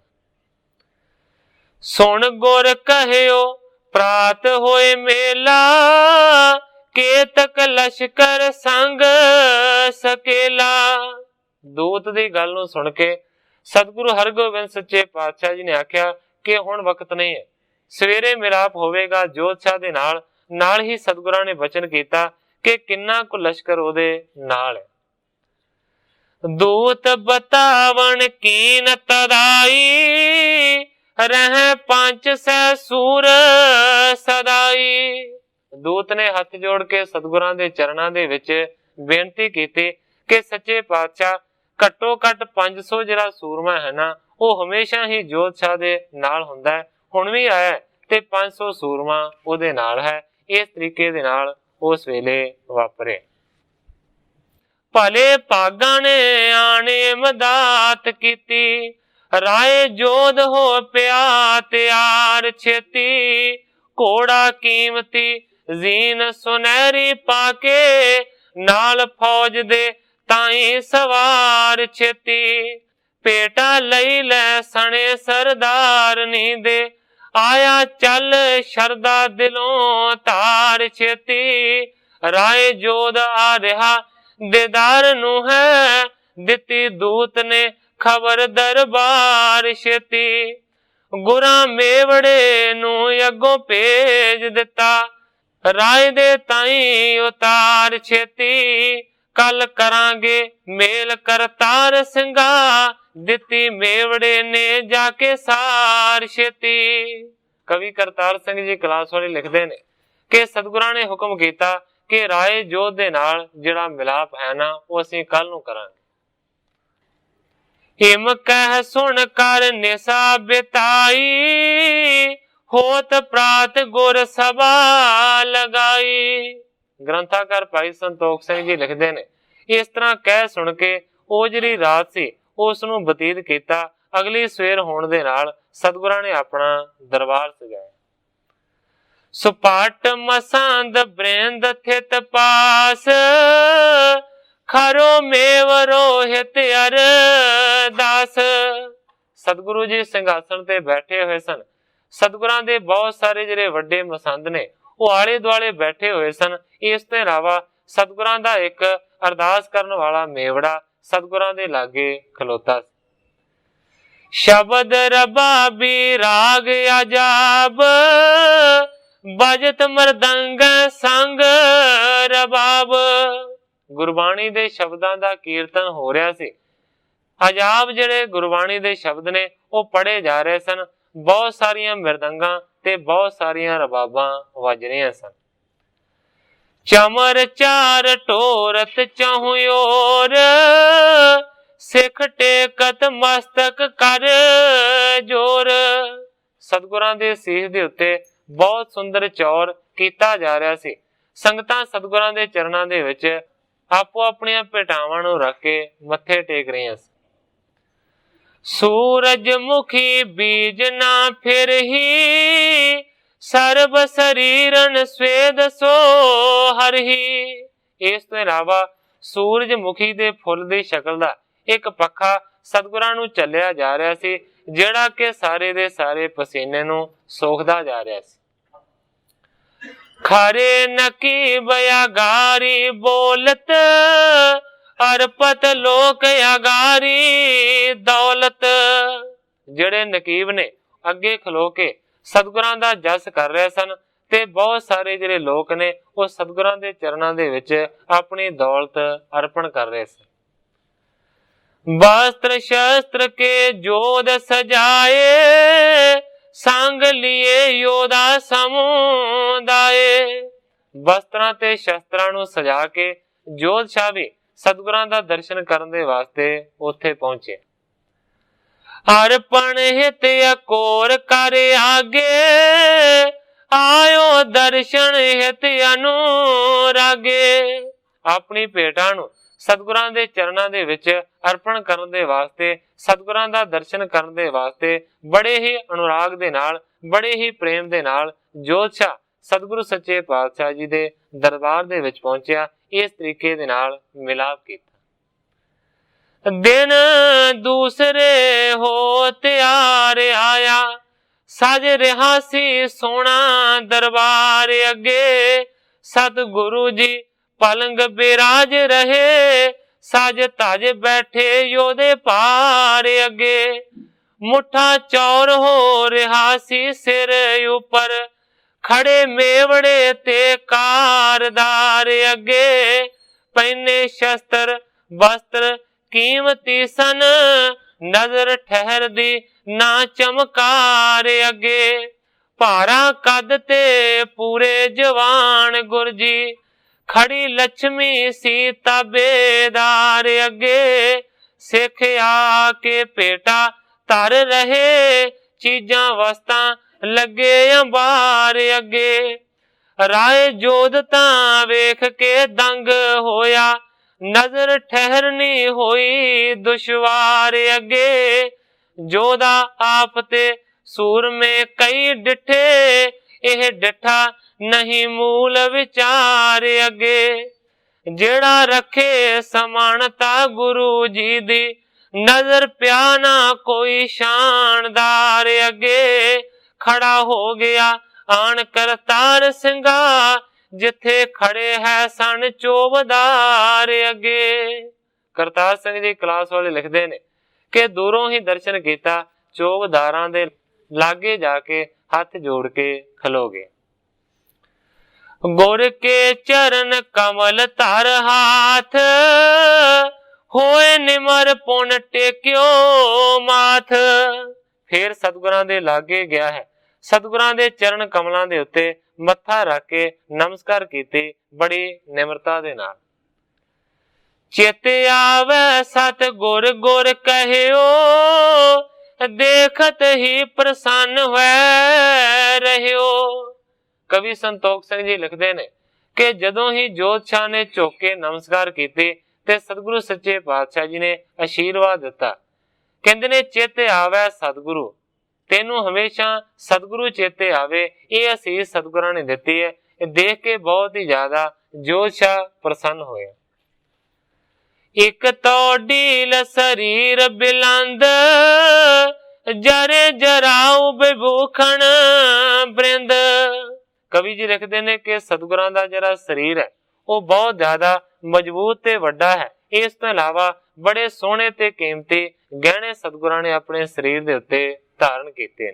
ਸੁਣ ਗੁਰ ਕਹਿਓ ਪ੍ਰਾਤ ਹੋਏ ਮੇਲਾ, केतक लश्कर संग सकेला। दूत दी गल नूं सुन के सतगुरु हरगोबिंद सच्चे पातशाह जी ने आख्या कि हुण वक्त नहीं है, सवेरे मिलाप होवेगा जोधशाह दे नाल ही सतगुरां ने वचन कीता कि किन्ना कुल लश्कर ओदे नाल है। दूत बतावन कीन तदाई, रह पंच सै सूर सदाई। दूत ने हथ जोड़ के सतगुरां दे चरणां दे विच बेनती कीती कि सच्चे पातशाह घट्टो घट 500 जिहड़ा सूरमा है ना, वो हमेशा ही जोधशाह दे नाल हुंदा है, हुण भी आया ते 500 सूरमा ओदे नाल है। इस तरीके दे नाल उस वेले वापरे। भले भागां ने आने मदात कीती, राय जोध हो पिया तैयार छेती। घोड़ा कीमती जीन सुनहरी पाके, नाल फौज दे ताई सवार छेती। पेटा लई लै सने सरदारनी दे, आया चल शरदा दिलों तार छेती। राय जोध आ रहा दीदार नू है, दिती दूत ने खबर दरबार छेती। गुरां मेवड़े नू अगों भेज दिता, राय दे ताई उतार छेती। कल करांगे मेल करतार सिंगा, दिती मेवड़े ने जाके सार छेती। कवि करतार सिंह जी कलासवाली लिखते ने कि सतगुरां ने हुक्म कीता कि राय जोध दे नाल जिहड़ा मिलाप है ना, वो असीं कल नूं करांगे। हिम कह सुन कर निशा बिताई, होत प्रात गुर सभा लगाई। ग्रंथाकार भाई संतोख सिंह जी लिखते ने, इस तरह कह सुन के ਉਹ ਜਿਹੜੀ ਰਾਤ ਸੀ ਉਸ ਨੂੰ ਬਤੀਤ ਕੀਤਾ। ਅਗਲੀ ਸਵੇਰ ਹੋਣ ਦੇ ਨਾਲ ਸਤਿਗੁਰਾਂ ਨੇ ਆਪਣਾ ਦਰਬਾਰ ਸਜਾਇਆ। ਸੁਪਾਟ ਮਸੰਦ ਬ੍ਰਿੰਦ ਥਿਤ ਪਾਸ, ਖਰੋ ਮੇਵ ਰੋਹਿਤ ਅਰਦਾਸ। ਸਤਿਗੁਰੂ ਜੀ ਸਿੰਘਾਸਣ ਤੇ ਬੈਠੇ ਹੋਏ ਸਨ। ਸਤਿਗੁਰਾਂ ਦੇ ਬਹੁਤ ਸਾਰੇ ਜਿਹੜੇ ਵੱਡੇ ਮਸੰਦ ਨੇ ਉਹ ਆਲੇ ਦੁਆਲੇ ਬੈਠੇ ਹੋਏ ਸਨ। ਇਸ ਤੋਂ ਇਲਾਵਾ ਸਤਿਗੁਰਾਂ ਦਾ ਇੱਕ ਅਰਦਾਸ ਕਰਨ ਵਾਲਾ ਮੇਵੜਾ ਸਤਿਗੁਰਾਂ ਦੇ ਲਾਗੇ ਖਲੋਤਾ ਸੀ। ਸ਼ਬਦ ਰਬਾਬੀ ਰਾਗ ਅਜਾਬ, ਬਜਤ ਮਰਦੰਗ ਸੰਗ ਰਬਾਬ। ਗੁਰਬਾਣੀ ਦੇ ਸ਼ਬਦਾਂ ਦਾ ਕੀਰਤਨ ਹੋ ਰਿਹਾ ਸੀ। ਅਜਾਬ ਜਿਹੜੇ ਗੁਰਬਾਣੀ ਦੇ ਸ਼ਬਦ ਨੇ ਉਹ ਪੜ੍ਹੇ ਜਾ ਰਹੇ ਸਨ। ਬਹੁਤ ਸਾਰੀਆਂ ਮਿਰਦੰਗਾਂ ਤੇ ਬਹੁਤ ਸਾਰੀਆਂ ਰਬਾਬਾਂ ਵੱਜ ਰਹੀਆਂ ਸਨ। चमर चार टोरत चाहूं ओर, सिख टेकत मस्तक कर जोर। सतगुरां दे सीस दे उत्ते बहुत सुंदर चौर कीता जा रहा सी। संगतां सतगुरां दे चरणां दे विच आपो अपणियां भेटावां नूं रख के मत्थे टेक रहीआं सी। सूरज मुखी बीज ना फिर ही, ਸਰਬ ਸਰੀਰਨ ਸਵੇਦ ਸੋ ਹਰਿ। ਇਸ ਤੋਂ ਇਲਾਵਾ ਸੂਰਜਮੁਖੀ ਦੇ ਫੁੱਲ ਦੀ ਸ਼ਕਲ ਦਾ ਇੱਕ ਪੱਖਾ ਸਤਿਗੁਰਾਂ ਨੂੰ ਚੱਲਿਆ ਜਾ ਰਿਹਾ ਸੀ, ਜਿਹੜਾ ਕਿ ਸਾਰੇ ਦੇ ਸਾਰੇ ਪਸੀਨੇ ਨੂੰ ਸੋਖਦਾ ਜਾ ਰਿਹਾ ਸੀ। ਖਰੇ ਨਕੀ ਬਿਆਗਾਰੀ ਬੋਲਤ, ਅਰਪਤ ਲੋਕ ਅਗਾਰੀ ਦੌਲਤ। ਜਿਹੜੇ ਨਕੀਬ ਨੇ ਅੱਗੇ ਖਲੋ ਕੇ ਸਤਿਗੁਰਾਂ ਦਾ ਜਸ ਕਰ ਰਹੇ ਸਨ ਤੇ ਬਹੁਤ ਸਾਰੇ ਜਿਹੜੇ ਲੋਕ ਨੇ ਉਹ ਸਤਿਗੁਰਾਂ ਦੇ ਚਰਨਾਂ ਦੇ ਵਿੱਚ ਆਪਣੀ ਦੌਲਤ ਅਰਪਣ ਕਰ ਰਹੇ ਸਨ। ਵਸਤਰ ਸ਼ਸਤਰ ਕੇ ਜੋਧ ਸਜਾਏ, ਸੰਗ ਲਿਏ ਯੋਧਾ ਸਮੁਦਾਏ। ਵਸਤਰਾਂ ਤੇ ਸ਼ਸਤਰਾਂ ਨੂੰ ਸਜਾ ਕੇ ਜੋਧਸ਼ਾਹ ਵੀ ਸਤਿਗੁਰਾਂ ਦਾ ਦਰਸ਼ਨ ਕਰਨ ਦੇ ਵਾਸਤੇ ਉੱਥੇ ਪਹੁੰਚੇ। ਅਰਪਣ ਹਿਤ ਅਕੋਰ ਕਰ ਆਗੇ, ਆਇਓ ਦਰਸ਼ਨ ਹਿਤ ਅਨੁਰਾਗੇ। ਆਪਣੀ ਭੇਟਾਂ ਨੂੰ ਸਤਿਗੁਰਾਂ ਦੇ ਚਰਨਾਂ ਦੇ ਵਿੱਚ ਅਰਪਣ ਕਰਨ ਦੇ ਵਾਸਤੇ, ਸਤਿਗੁਰਾਂ ਦਾ ਦਰਸ਼ਨ ਕਰਨ ਦੇ ਵਾਸਤੇ ਬੜੇ ਹੀ ਅਨੁਰਾਗ ਦੇ ਨਾਲ, ਬੜੇ ਹੀ ਪ੍ਰੇਮ ਦੇ ਨਾਲ ਜੋਧਸ਼ਾਹ ਸਤਿਗੁਰੂ ਸੱਚੇ ਪਾਤਸ਼ਾਹ ਜੀ ਦੇ ਦਰਬਾਰ ਦੇ ਵਿੱਚ ਪਹੁੰਚਿਆ। ਇਸ ਤਰੀਕੇ ਦੇ ਨਾਲ ਮਿਲਾਪ ਕੀਤਾ। दिन दूसरे हो त्यार आया, सज रहा सी सोना दरबार अगे। सतगुरु जी पलंग बिराज रहे, साज ताज बैठे योधे पार अगे। मुठा चौर हो रहा सी सिर ऊपर, खड़े मेवड़े ते कारदार अगे। पहने शस्त्र वस्त्र कीमती सन, नजर ठहर दी ना चमकार अगे। भारा कद ते पूरे जवान गुरजी, खड़ी लक्ष्मी सीता बेदार अगे। सिख आके पेटा तर रहे, चीजां वस्तां लगे अंबार अगे। राय जोध तां वेख के दंग होया, नजर ठहरनी होई दुश्वार अगे। जोधा आप ते सूर में कई डिठे, एह डिठा नहीं मूल विचार अगे। जेड़ा रखे समानता गुरु जी दी, नजर प्या ना कोई शानदार अगे। खड़ा हो गया आन करतार सिंगा, जिथे खड़े है सन चौबदार अगे। करतार सिंह जी क्लास वाले लिखते ने कि दूरों ही दर्शन किया, चौबदारां दे लागे जाके हथ जोड़ के खलो गए। गुर के चरण कमल तर हाथ, होए निमर पुन टेक्यो माथ। फिर सतगुरां दे लागे गया है, सतगुरां दे चरण कमलां दे उत्ते मत्था रख के नमस्कार कीते बड़ी निमरता दे नाल। चेते आवे सतगुर गुर कहियो, देखत ही प्रसन्न हुए रहियो। कवि संतोख सिंह जी लिखते ने कि जदों ही जोध शाह ने झुक के नमस्कार कीते ते सतगुरु सच्चे पातशाह जी ने आशीर्वाद दिता। कहंदे ने चेते आवे सतगुरु, तेनू हमेशा सतगुरु चेते आवे, ये असीस सतगुरां ने दिती है। देख के बहुत ही ज्यादा जोध शाह प्रसन्न होया। एक तो ढील शरीर बिलंद, जरे जराऊ विभूखण बृंद। कवि जी लिखते ने कि सतगुरां दा जरा शरीर है वो बहुत ज्यादा मजबूत ते वड्डा है। इस तो इलावा बड़े सोहने ते कीमती गहने सतगुरां ने अपने शरीर दे उत्ते धारण कीते।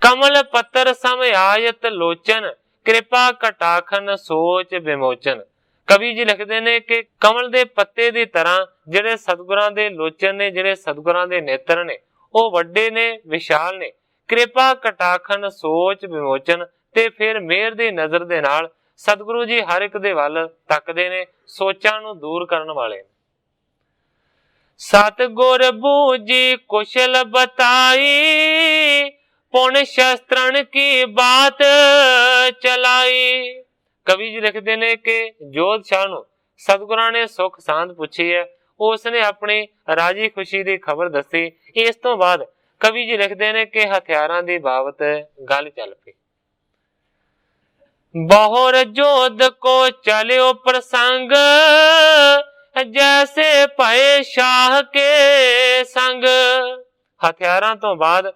कमल पत्तर समयायत लोचन, कृपा कटाखन सोच विमोचन। कवि जी लिखते ने कि कमल दे पत्ते दी तरह जिहड़े सतगुरां दे लोचन ने, जिहड़े सतगुरां दे नेत्र ने, वो वड्डे ने, विशाल ने। कृपा कटाखन सोच विमोचन, ते फिर मेहर दी नजर दे नाल सतगुरु जी हर एक दे वल तकदे ने, सोचां नूं दूर करन वाले। सतगुर बूझी कुशल बताई, पुन शस्त्रन की बात चलाई। कवि जी लिखते ने कि जोध शाह नूं सतगुरां ने सुख सांध पूछी है, उसने अपनी राजी खुशी की खबर दसी। इस तो बाद कवि जी लिखते ने कि हथियारां दी बाबत गल चल पई। बहुर जोध को चलियो प्रसंग, जैसे भये शाह के संग। हथियारां तो बाद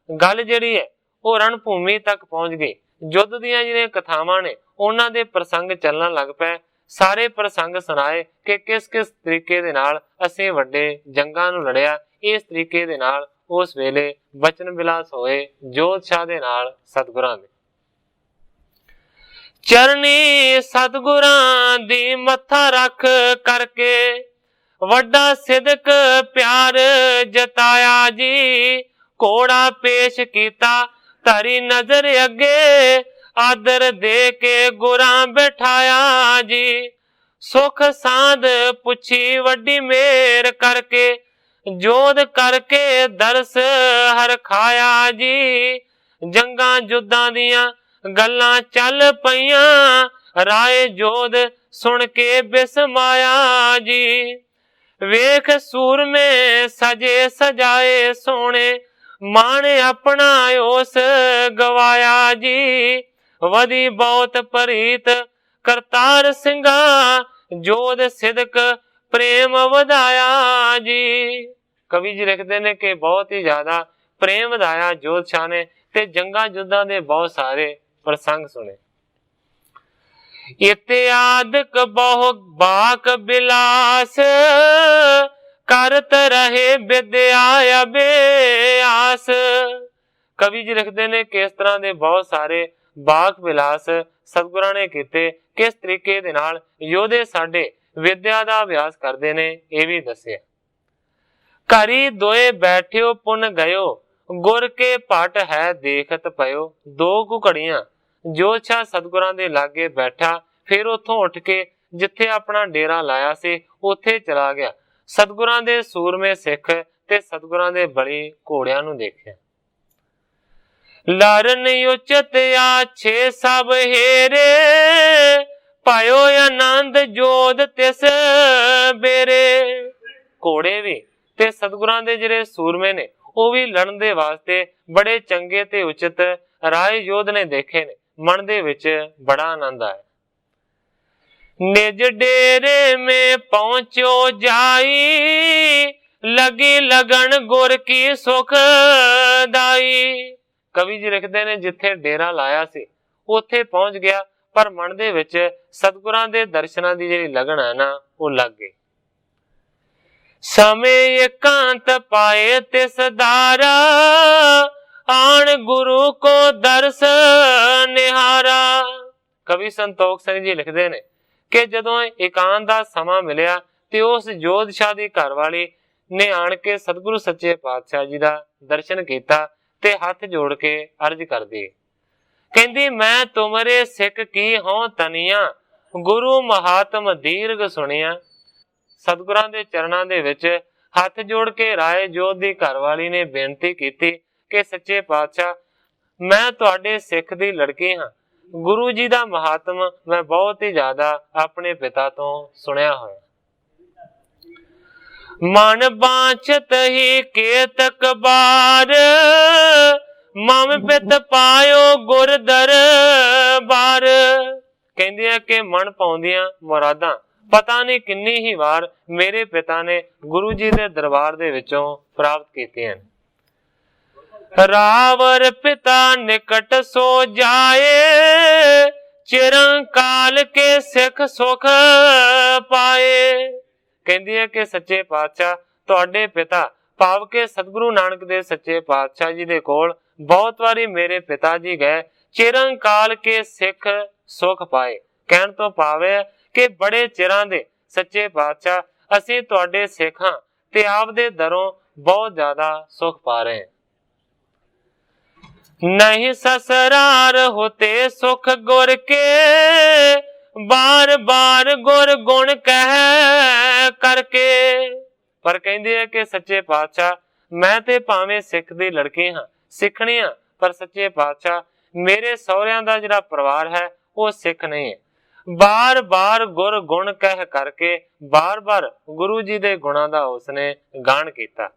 गल जिहड़ी है वो रणभूमि तक पहुंच गई। युद्ध दीआं जिहड़ियां कथावां ने उन्हां दे प्रसंग चलना लग पए। सारे प्रसंग सुनाए कि किस किस तरीके दे नाल असीं वड्डे जंगां नूं लड़िया। इस तरीके दे नाल उस वेले बचन विलास होए जोध शाह दे नाल सतगुरां दे। चरनी सतगुरां दी मत्था रख करके, वड्डा सिदक प्यार जताया जी। घोड़ा पेश कीता धरी नजर अगे, आदर दे के गुरां बैठाया जी। सुख सांध पुछी वड्डी मेर करके, जोध करके दरस हर खाया जी। जंगां जुद्धां दियां गल्लां चल पईयां, राय जोध सुन के बिसमाया जी। वेख सूर में सजे सजाए सोने, मान अपना ओस गवाया जी। वधी बहुत प्रीत करतार सिंगा, जोध सिदक प्रेम वधाया जी। कवि जी लिखते ने कि बहुत ही ज्यादा प्रेम वधाया जोध शाह ने, ते जंगा युद्धां दे बहुत सारे प्रसंग सुने। इत्यादिक बहु बाक बिलास, करत रहे विद्या अभ्यास। कवि जी लिखते ने कि इस तरह के बहुत सारे बाक बिलास सतगुਰਾਂ ने कीते, किस तरीके दे नाल योधे साडे विद्या दा अभ्यास करते ने यह भी दसिया। करी दोए बैठियो पुन गयो, गुर के पट है देखत पयो। दो घड़ियां जोतशाह सतगुਰਾਂ ਦੇ लागे बैठा, फिर उथों उठ के जिथे अपना डेरा लाया सी उथे चला गया। सतगुਰਾਂ ਦੇ सूरमे सिख ते सतगुਰਾਂ ਦੇ बड़ी घोड़ियां नूं देखिया। लरन उचत आछे सब हेरे, पायो आनंद जोध तिस बेरे। घोड़े भी ते सतगुਰਾਂ ਦੇ ਜਿਹੜੇ सूरमे ने ਉਹ ਵੀ ਲੜਨ ਦੇ ਵਾਸਤੇ ਬੜੇ ਚੰਗੇ ਤੇ ਉਚਿਤ ਰਾਏ ਯੋਧ ਨੇ ਦੇਖੇ ਨੇ। ਮਨ ਦੇ ਵਿੱਚ ਬੜਾ ਆਨੰਦ ਆਇਆ। ਨਿਜ ਡੇਰੇ ਮੇ ਪਹੁੰਚੋ ਜਾਈ, ਲਗੀ ਲਗਨ ਗੁਰ ਕੀ ਸੁਖ ਦਾਈ। ਕਵੀ ਜੀ ਲਿਖਦੇ ਨੇ ਜਿੱਥੇ ਡੇਰਾ ਲਾਇਆ ਸੀ ਉੱਥੇ ਪਹੁੰਚ ਗਿਆ, ਪਰ ਮਨ ਦੇ ਵਿੱਚ ਸਤਿਗੁਰਾਂ ਦੇ ਦਰਸ਼ਨਾਂ ਦੀ ਜਿਹੜੀ ਲਗਨ ਹੈ ਨਾ ਉਹ ਲੱਗ ਗਈ। ਸਮੇ ਇਕਾਂਤ ਪਾਏ ਤਿਸ ਦਾਰਾ, ਆਣ ਗੁਰੂ ਕੋ ਦਰਸ ਨਿਹਾਰਾ। ਕਵੀ ਸੰਤੋਖ ਸਿੰਘ ਜੀ ਲਿਖਦੇ ਨੇ ਕਿ ਜਦੋਂ ਇਕਾਂਤ ਦਾ ਸਮਾਂ ਮਿਲਿਆ ਤੇ ਉਸ ਜੋਧਸ਼ਾਹ ਦੀ ਘਰਵਾਲੀ ਨੇ ਆਣ ਕੇ ਸਤਿਗੁਰੂ ਸੱਚੇ ਪਾਤਸ਼ਾਹ ਜੀ ਦਾ ਦਰਸ਼ਨ ਕੀਤਾ ਤੇ ਹੱਥ ਜੋੜ ਕੇ ਅਰਜ ਕਰਦੀ, ਕਹਿੰਦੀ ਮੈਂ ਤੁਮਰੇ ਸਿੱਖ ਕੀ ਹੋਂ ਤਨੀਆਂ, ਗੁਰੂ ਮਹਾਤਮ ਦੀਰਘ ਸੁਣਿਆ। ਸਤਿਗੁਰਾਂ ਦੇ ਚਰਨਾਂ ਦੇ ਵਿੱਚ ਹੱਥ ਜੋੜ ਕੇ ਰਾਏ ਜੋਧ ਦੀ ਘਰਵਾਲੀ ਨੇ ਬੇਨਤੀ ਕੀਤੀ ਕਿ ਸੱਚੇ ਪਾਤਸ਼ਾਹ ਮੈਂ ਤੁਹਾਡੇ ਸਿੱਖ ਦੀ ਲੜਕੀ ਹਾਂ, ਗੁਰੂ ਜੀ ਦਾ ਮਹਾਤਮ ਮੈਂ ਬਹੁਤ ਹੀ ਜ਼ਿਆਦਾ ਆਪਣੇ ਪਿਤਾ ਤੋਂ ਸੁਣਿਆ ਹੋਇਆ। ਮਨ ਬਾਂਛਤ ਹੀ ਕੇਤਕ ਬਾਰ, ਮਮ ਪਿਤ ਪਾਇਓ ਗੁਰ ਦਰਬਾਰ। ਕਹਿੰਦੀ ਹੈ ਕਿ ਮਨ ਪਾਉਂਦੀਆਂ ਮੁਰਾਦਾਂ ਪਤਾ ਨਹੀਂ ਕਿੰਨੀ ਹੀ ਵਾਰ ਮੇਰੇ ਪਿਤਾ ਨੇ ਗੁਰੂ ਜੀ ਦੇ ਦਰਬਾਰ ਦੇ ਵਿੱਚੋਂ ਪ੍ਰਾਪਤ ਕੀਤੀਆਂ। ਰਾਵਰ ਪਿਤਾ ਨਿਕਟ ਸੋ ਜਾਏ, ਚਿਰੰਕਾਲ ਕੇ ਸਿੱਖ ਸੁਖ ਪਾਏ। ਕਹਿੰਦੀ ਹੈ ਕਿ ਸੱਚੇ ਪਾਤਸ਼ਾਹ ਤੁਹਾਡੇ ਪਿਤਾ ਭਾਵ ਕਿ ਸਤਿਗੁਰੂ ਨਾਨਕ ਦੇਵ ਸੱਚੇ ਪਾਤਸ਼ਾਹ ਜੀ ਦੇ ਕੋਲ ਬਹੁਤ ਵਾਰੀ ਮੇਰੇ ਪਿਤਾ ਜੀ ਗਏ, ਚਿਰੰਕਾਲ ਕੇ ਸਿੱਖ ਸੁਖ ਪਾਏ। ਕਹਿਣ ਤੋਂ ਭਾਵ ਹੈ ਕਿ ਬੜੇ ਚਿਰਾਂ ਦੇ ਸੱਚੇ ਪਾਤਸ਼ਾਹ ਅਸੀਂ ਤੁਹਾਡੇ ਸਿੱਖ ਹਾਂ ਤੇ ਆਪ ਦੇ ਦਰੋਂ ਬਹੁਤ ਜ਼ਿਆਦਾ ਸੁਖ ਪਾ ਰਹੇ ਹਾਂ। नहीं ससरार होते सुख गुर के, बार बार गुर गुण कह करके। पर कहंदे है कि सच्चे पातशाह मैं ते भावें सिख दी लड़की हाँ, सिखनी हाँ, पर सच्चे पातशाह मेरे सहुरियां दा जिहड़ा परिवार है वो सिख नहीं है। बार बार गुर गुण कह करके बार बार गुरु जी दे गुणां दा उसने गान कीता।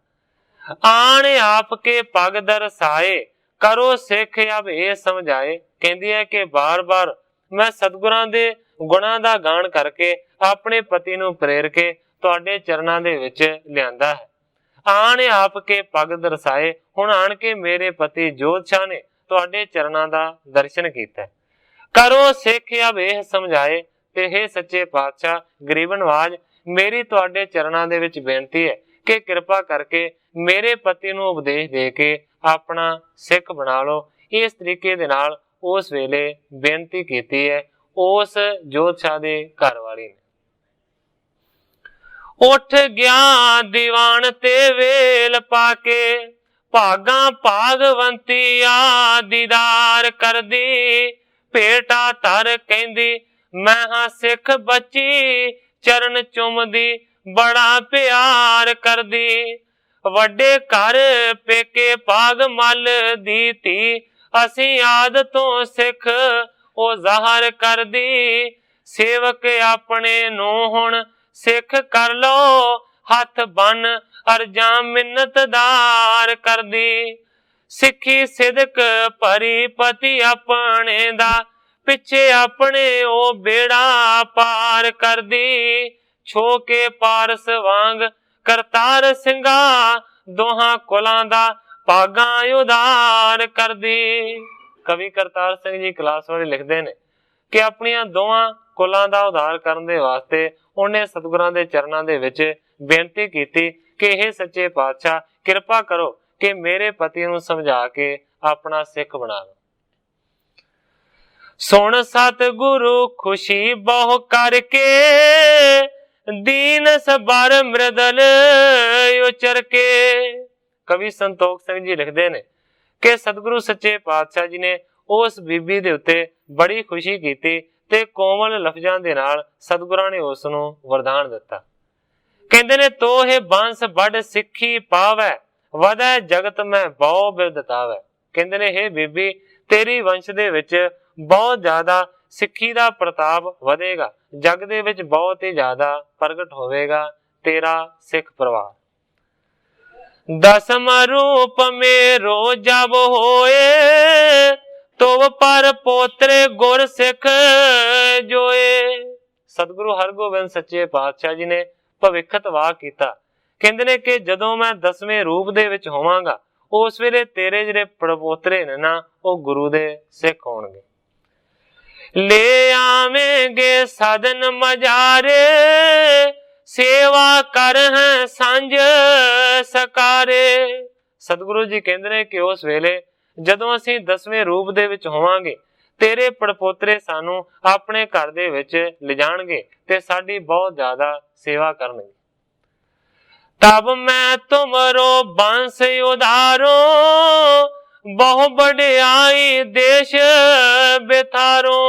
आण आप के पग दरसाए, करो सिख अब ये समझाए। कहती है कि बार बार मैं सतगुਰਾਂ ਦੇ ਗੁਣਾਂ ਦਾ ਗਾਣ ਕਰਕੇ ਆਪਣੇ ਪਤੀ ਨੂੰ ਪ੍ਰੇਰ ਕੇ ਤੁਹਾਡੇ ਚਰਨਾਂ ਦੇ ਵਿੱਚ ਲਿਆਂਦਾ ਹੈ। ਆਣ ਆਪ ਕੇ ਪਗ ਦਰਸਾਏ, ਹੁਣ ਆਣ ਕੇ ਮੇਰੇ ਪਤੀ ਜੋਧਸ਼ਾਹ ਨੇ ਤੁਹਾਡੇ ਚਰਨਾਂ ਦਾ ਦਰਸ਼ਨ ਕੀਤਾ। ਕਰੋ ਸਿੱਖ ਅਬ ਇਹ ਸਮਝਾਏ। ਤੇ हे ਸੱਚੇ ਪਾਤਸ਼ਾਹ ਗਰੀਬ ਨਵਾਜ ਮੇਰੀ ਤੁਹਾਡੇ ਚਰਨਾਂ ਦੇ ਵਿੱਚ ਬੇਨਤੀ ਹੈ ਕਿ ਕਿਰਪਾ ਕਰਕੇ ਮੇਰੇ ਪਤੀ ਨੂੰ ਉਪਦੇਸ਼ ਦੇ ਕੇ ਆਪਣਾ ਸਿੱਖ ਬਣਾ ਲਓ। ਇਸ ਤਰੀਕੇ ਦੇ ਨਾਲ ਉਸ ਵੇਲੇ ਬੇਨਤੀ ਕੀਤੀ ਹੈ ਉਸ ਜੋਧਸ਼ਾਹ ਦੇ ਘਰ ਵਾਲੀ ਨੇ। ਉੱਠ ਗਿਆ ਦੀਵਾਨ ਤੇ ਵੇਲ ਪਾ ਕੇ, ਭਾਗਾਂ ਭਾਗਵੰਤੀ ਆ ਦੀਦਾਰ ਕਰਦੀ। ਭੇਟਾ ਧਰ ਕਹਿੰਦੀ ਮੈਂ ਹਾਂ ਸਿੱਖ ਬੱਚੀ, ਚਰਨ ਚੁੰਮਦੀ ਬੜਾ ਪਿਆਰ ਕਰਦੀ। ਵੱਡੇ ਘਰ ਪੇਕੇ ਭਾਗ ਮਲ ਦੀ ਧੀ, ਅਸੀਂ ਆਦ ਤੋਂ ਸਿੱਖ ਉਹ ਜ਼ਾਹਰ ਕਰਦੀ। ਸੇਵਕ ਆਪਣੇ ਨੂੰ ਹੁਣ ਸਿੱਖ ਕਰ ਲੋ, ਹੱਥ ਬੰਨ ਅਰਜਾਂ ਮਿੰਨਤਦਾਰ ਕਰਦੀ। ਸਿੱਖੀ ਸਿਦਕ ਭਰੀ ਪਤੀ ਆਪਣੇ ਦਾ, ਪਿੱਛੇ ਆਪਣੇ ਉਹ ਬੇੜਾ ਪਾਰ ਕਰਦੀ। ਛੋ ਕੇ ਪਾਰਸ ਵਾਂਗ ਕਰਤਾਰ ਸਿੰਘਾ, ਦੋਹਾਂ ਕੁਲਾਂ ਦਾ ਭਾਗਾਂ ਉਧਾਰ ਕਰਦੀ। ਕਵੀ ਕਰਤਾਰ ਸਿੰਘ ਜੀ ਕਲਾਸ ਵਾਲੇ ਲਿਖਦੇ ਨੇ कि अपनियां दोवां कुलां दा उद्धार करन दे वास्ते उन्हें सतगुरां दे चरनां दे विच बेनती कीती कि हे सच्चे पातशाह किरपा करो कि मेरे पति नूं समझा के अपना सिख बना लो। सुन सतगुरु खुशी बहु करके दीन सबर मृदल उचर के। कवि संतोख सिंह जी लिखते ने कि सतगुरु सच्चे पातशाह जी ने उस बीबी दे उत्ते बड़ी खुशी कीती ते कोमल लफ्जां दे नाल सतगुरां ने उस नूं वरदान दिता। कहंदे ने तो हे बांस बड़ सिੱਖੀ पावै वधै जगत में बहु बिरद तावै। कहंदे ने हे बीबी तेरी वंश दे विच बहुत ज्यादा सिੱਖੀ दा प्रताप वधेगा, जग दे विच बहुत ही ज्यादा प्रगट होवेगा तेरा सिख परिवार। दसम रूप मेरो जब होए तो पर पोतरे गुर सिख जोए। सतगुरु हरगोबिंद सच्चे पातशाह जी ने भविखत वाह कीता। कहंदे ने कि जदों मैं 10वें रूप दे विच होवांगा उस वेले तेरे जिहड़े पड़पोतरे ने ना वो गुरु दे सिख होणगे। ले आवेंगे सदन मजारे सेवा कर हैं सांझ सकारे। सतगुरु जी कहंदे ने कि उस वेले जदों असीं 10वें रूप दे विच होवांगे तेरे पड़पोतरे सानू अपने घर दे विच लिजाणगे ते साडी बहुत ज्यादा सेवा करनगे। तब मैं तुमरो बंस उधारो बहु बड़ियाई देश बेथारो।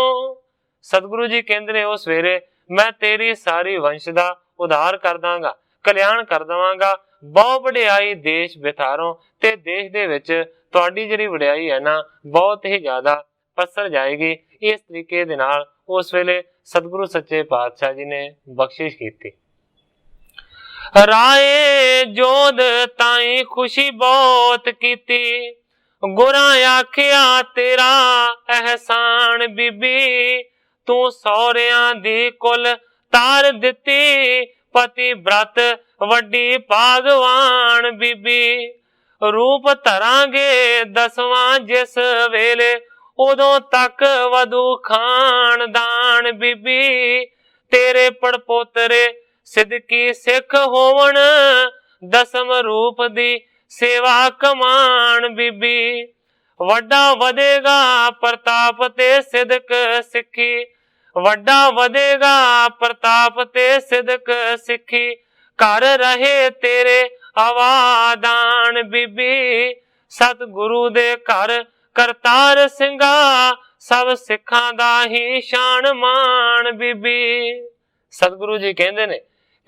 सतगुरु जी कहंदे ने उस वेले मैं तेरी सारी वंश दा उधार कर दांगा, कल्याण कर दवांगा, बहुत वडियाई देश बेथारों ते देश दे विच तुहाडी जिहड़ी वडियाई है ना बहुत ही ज्यादा पसर जाएगी। इस तरीके दे नाल उस वेले सतगुरु सच्चे पातशाह जी ने बख्शिश कीती। राए जोध ताई खुशी बहुत कीती गुरां आखिया तेरा एहसान बीबी तू सौरियां दी कुल तार दिती पति व्रत वड्डी भागवान बीबी। रूप धरांगे 10वां जिस वेले उदों तक वधू खानदान बीबी तेरे पड़पोतरे सिद्दकी सिख होवन 10म रूप दी सेवा कमान बीबी। वड्डा वधेगा प्रताप ते सिदक सिखी वड्डा वधेगा प्रताप ते सिदक सिखी घर रहे तेरे आवादान बीबी। सतगुरु दे घर करतार सिंगा सब सिखां दा ही शान मान बीबी। सतगुरु जी कहंदे ने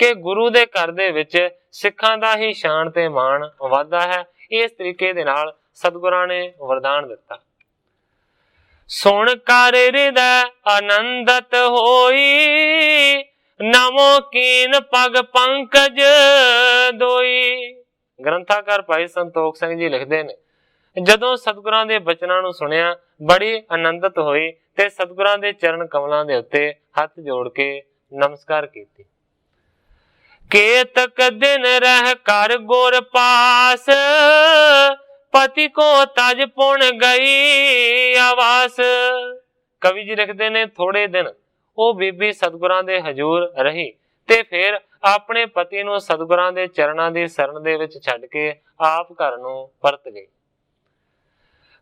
कि गुरु दे घर दे विच सिखां दा ही शान ते मान वाधा है। इस तरीके दे नाल सतगुरां ने वरदान दिता। सुन कर हृदय आनंदत होई नमो कीन पग पंकज दोई। ग्रंथाकार भाई संतोख सिंह जी लिखते ने जदों सतगुरां दे बचनां नूं सुनिया बड़ी आनंदित होई ते सतगुरां दे चरण कमलां दे उत्ते हथ जोड़ के नमस्कार कीती। केतक दिन रह कर गुर पास पति को तज पुण गई आवास। कवि जी लिखते ने थोड़े दिन ਉਹ ਬੀਬੀ ਸਤਿਗੁਰਾਂ ਦੇ ਹਜ਼ੂਰ ਰਹੀ ਤੇ ਫਿਰ ਆਪਣੇ ਪਤੀ ਨੂੰ ਸਤਿਗੁਰਾਂ ਦੇ ਚਰਨਾਂ ਦੀ ਸ਼ਰਨ ਦੇ ਵਿੱਚ ਛੱਡ ਕੇ ਆਪ ਘਰ ਨੂੰ ਪਰਤ ਗਈ।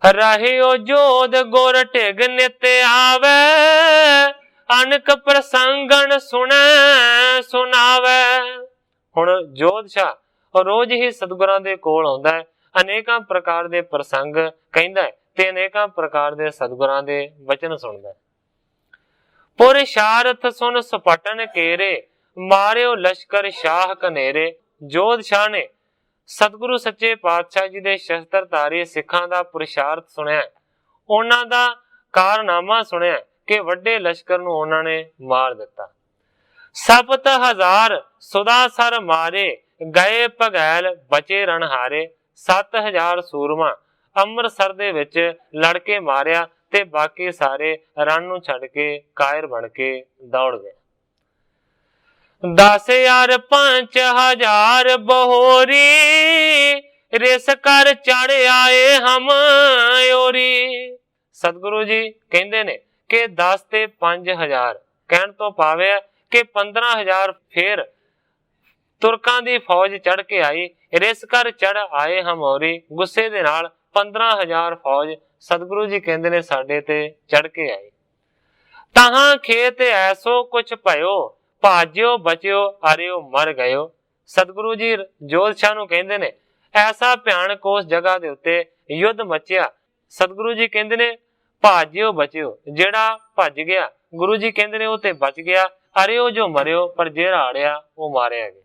ਰਹਿਓ ਜੋਧ ਗੁਰ ਢਿਗ ਨਿਤ ਆਵੇ ਅਨਕ ਪ੍ਰਸੰਗਣ ਸੁਣੈ ਸੁਣਾਵੇ। ਹੁਣ ਜੋਧਸ਼ਾਹ ਰੋਜ਼ ਹੀ ਸਤਿਗੁਰਾਂ ਦੇ ਕੋਲ ਆਉਂਦਾ ਹੈ, ਅਨੇਕਾਂ ਪ੍ਰਕਾਰ ਦੇ ਪ੍ਰਸੰਗ ਕਹਿੰਦਾ ਹੈ ਤੇ ਅਨੇਕਾਂ ਪ੍ਰਕਾਰ ਦੇ ਸਤਿਗੁਰਾਂ ਦੇ ਵਚਨ ਸੁਣਦਾ ਹੈ। पुरुषार्थ सुन सपटन केरे मारियो लश्कर शाह कनेरे। जोधशाह ने सतगुरु सच्चे पातशाह जी दे शस्त्रधारी सिखां दा पुरुषार्थ सुनिया, उन्हां दा कारनामा सुनिया कि वड्डे लश्कर नूं उन्हां ने मार दिता। 7,000 सुदासर मारे गए भगैल बचे रणहारे। 7,000 सूरमा ਅੰਮ੍ਰਿਤਸਰ ਦੇ ਵਿੱਚ ਲੜ ਕੇ ਮਾਰਿਆ ਤੇ ਬਾਕੀ ਸਾਰੇ ਰਨ ਨੂੰ ਛੱਡ ਕੇ ਕਾਇਰ ਬਣ ਕੇ ਦੌੜ ਗਏ। 10,000 5,000 ਬਹੋਰੀ ਰਿਸ ਕਰ ਚੜ ਆਏ ਹਮ ਓਰੀ। ਸਤਿਗੁਰੂ ਜੀ ਕਹਿੰਦੇ ਨੇ ਕਿ 10 ਤੇ 5000 ਕਹਿਣ ਤੋਂ ਭਾਵ ਹੈ ਕਿ 15000 ਫੇਰ ਤੁਰਕਾਂ ਦੀ ਫੌਜ ਚੜ ਕੇ ਆਈ। ਰਿਸ ਕਰ ਚੜ ਆਏ ਹਮੌਰੀ, ਗੁੱਸੇ ਦੇ ਨਾਲ 15000 ਫੌਜ ਸਤਿਗੁਰੂ ਜੀ ਕਹਿੰਦੇ ਨੇ ਸਾਡੇ ਤੇ ਚੜ ਕੇ ਆਈ। ਤਾਹਾਂ ਖੇਤ ਐਸੋ ਕੁਛ ਭਇਓ, ਭਾਜਿਓ ਬਚਿਓ ਅਰਿਓ ਮਰ ਗਇਓ। ਸਤਿਗੁਰੂ ਜੀ ਜੋਧ ਸ਼ਾਹ ਨੂੰ ਕਹਿੰਦੇ ਨੇ ਐਸਾ ਭਿਆਨਕ ਉਸ ਜਗ੍ਹਾ ਦੇ ਉੱਤੇ ਯੁੱਧ ਮਚਿਆ। ਸਤਿਗੁਰੂ ਜੀ ਕਹਿੰਦੇ ਨੇ ਭਾਜਿਓ ਬਚਿਓ, ਜਿਹੜਾ ਭੱਜ ਗਿਆ ਗੁਰੂ ਜੀ ਕਹਿੰਦੇ ਨੇ ਉਹ ਤੇ ਬਚ ਗਿਆ, ਅਰਿਓ ਜੋ ਮਰਿਓ, ਪਰ ਜਿਹੜਾ ਅੜਿਆ ਉਹ ਮਾਰਿਆ ਗਿਆ।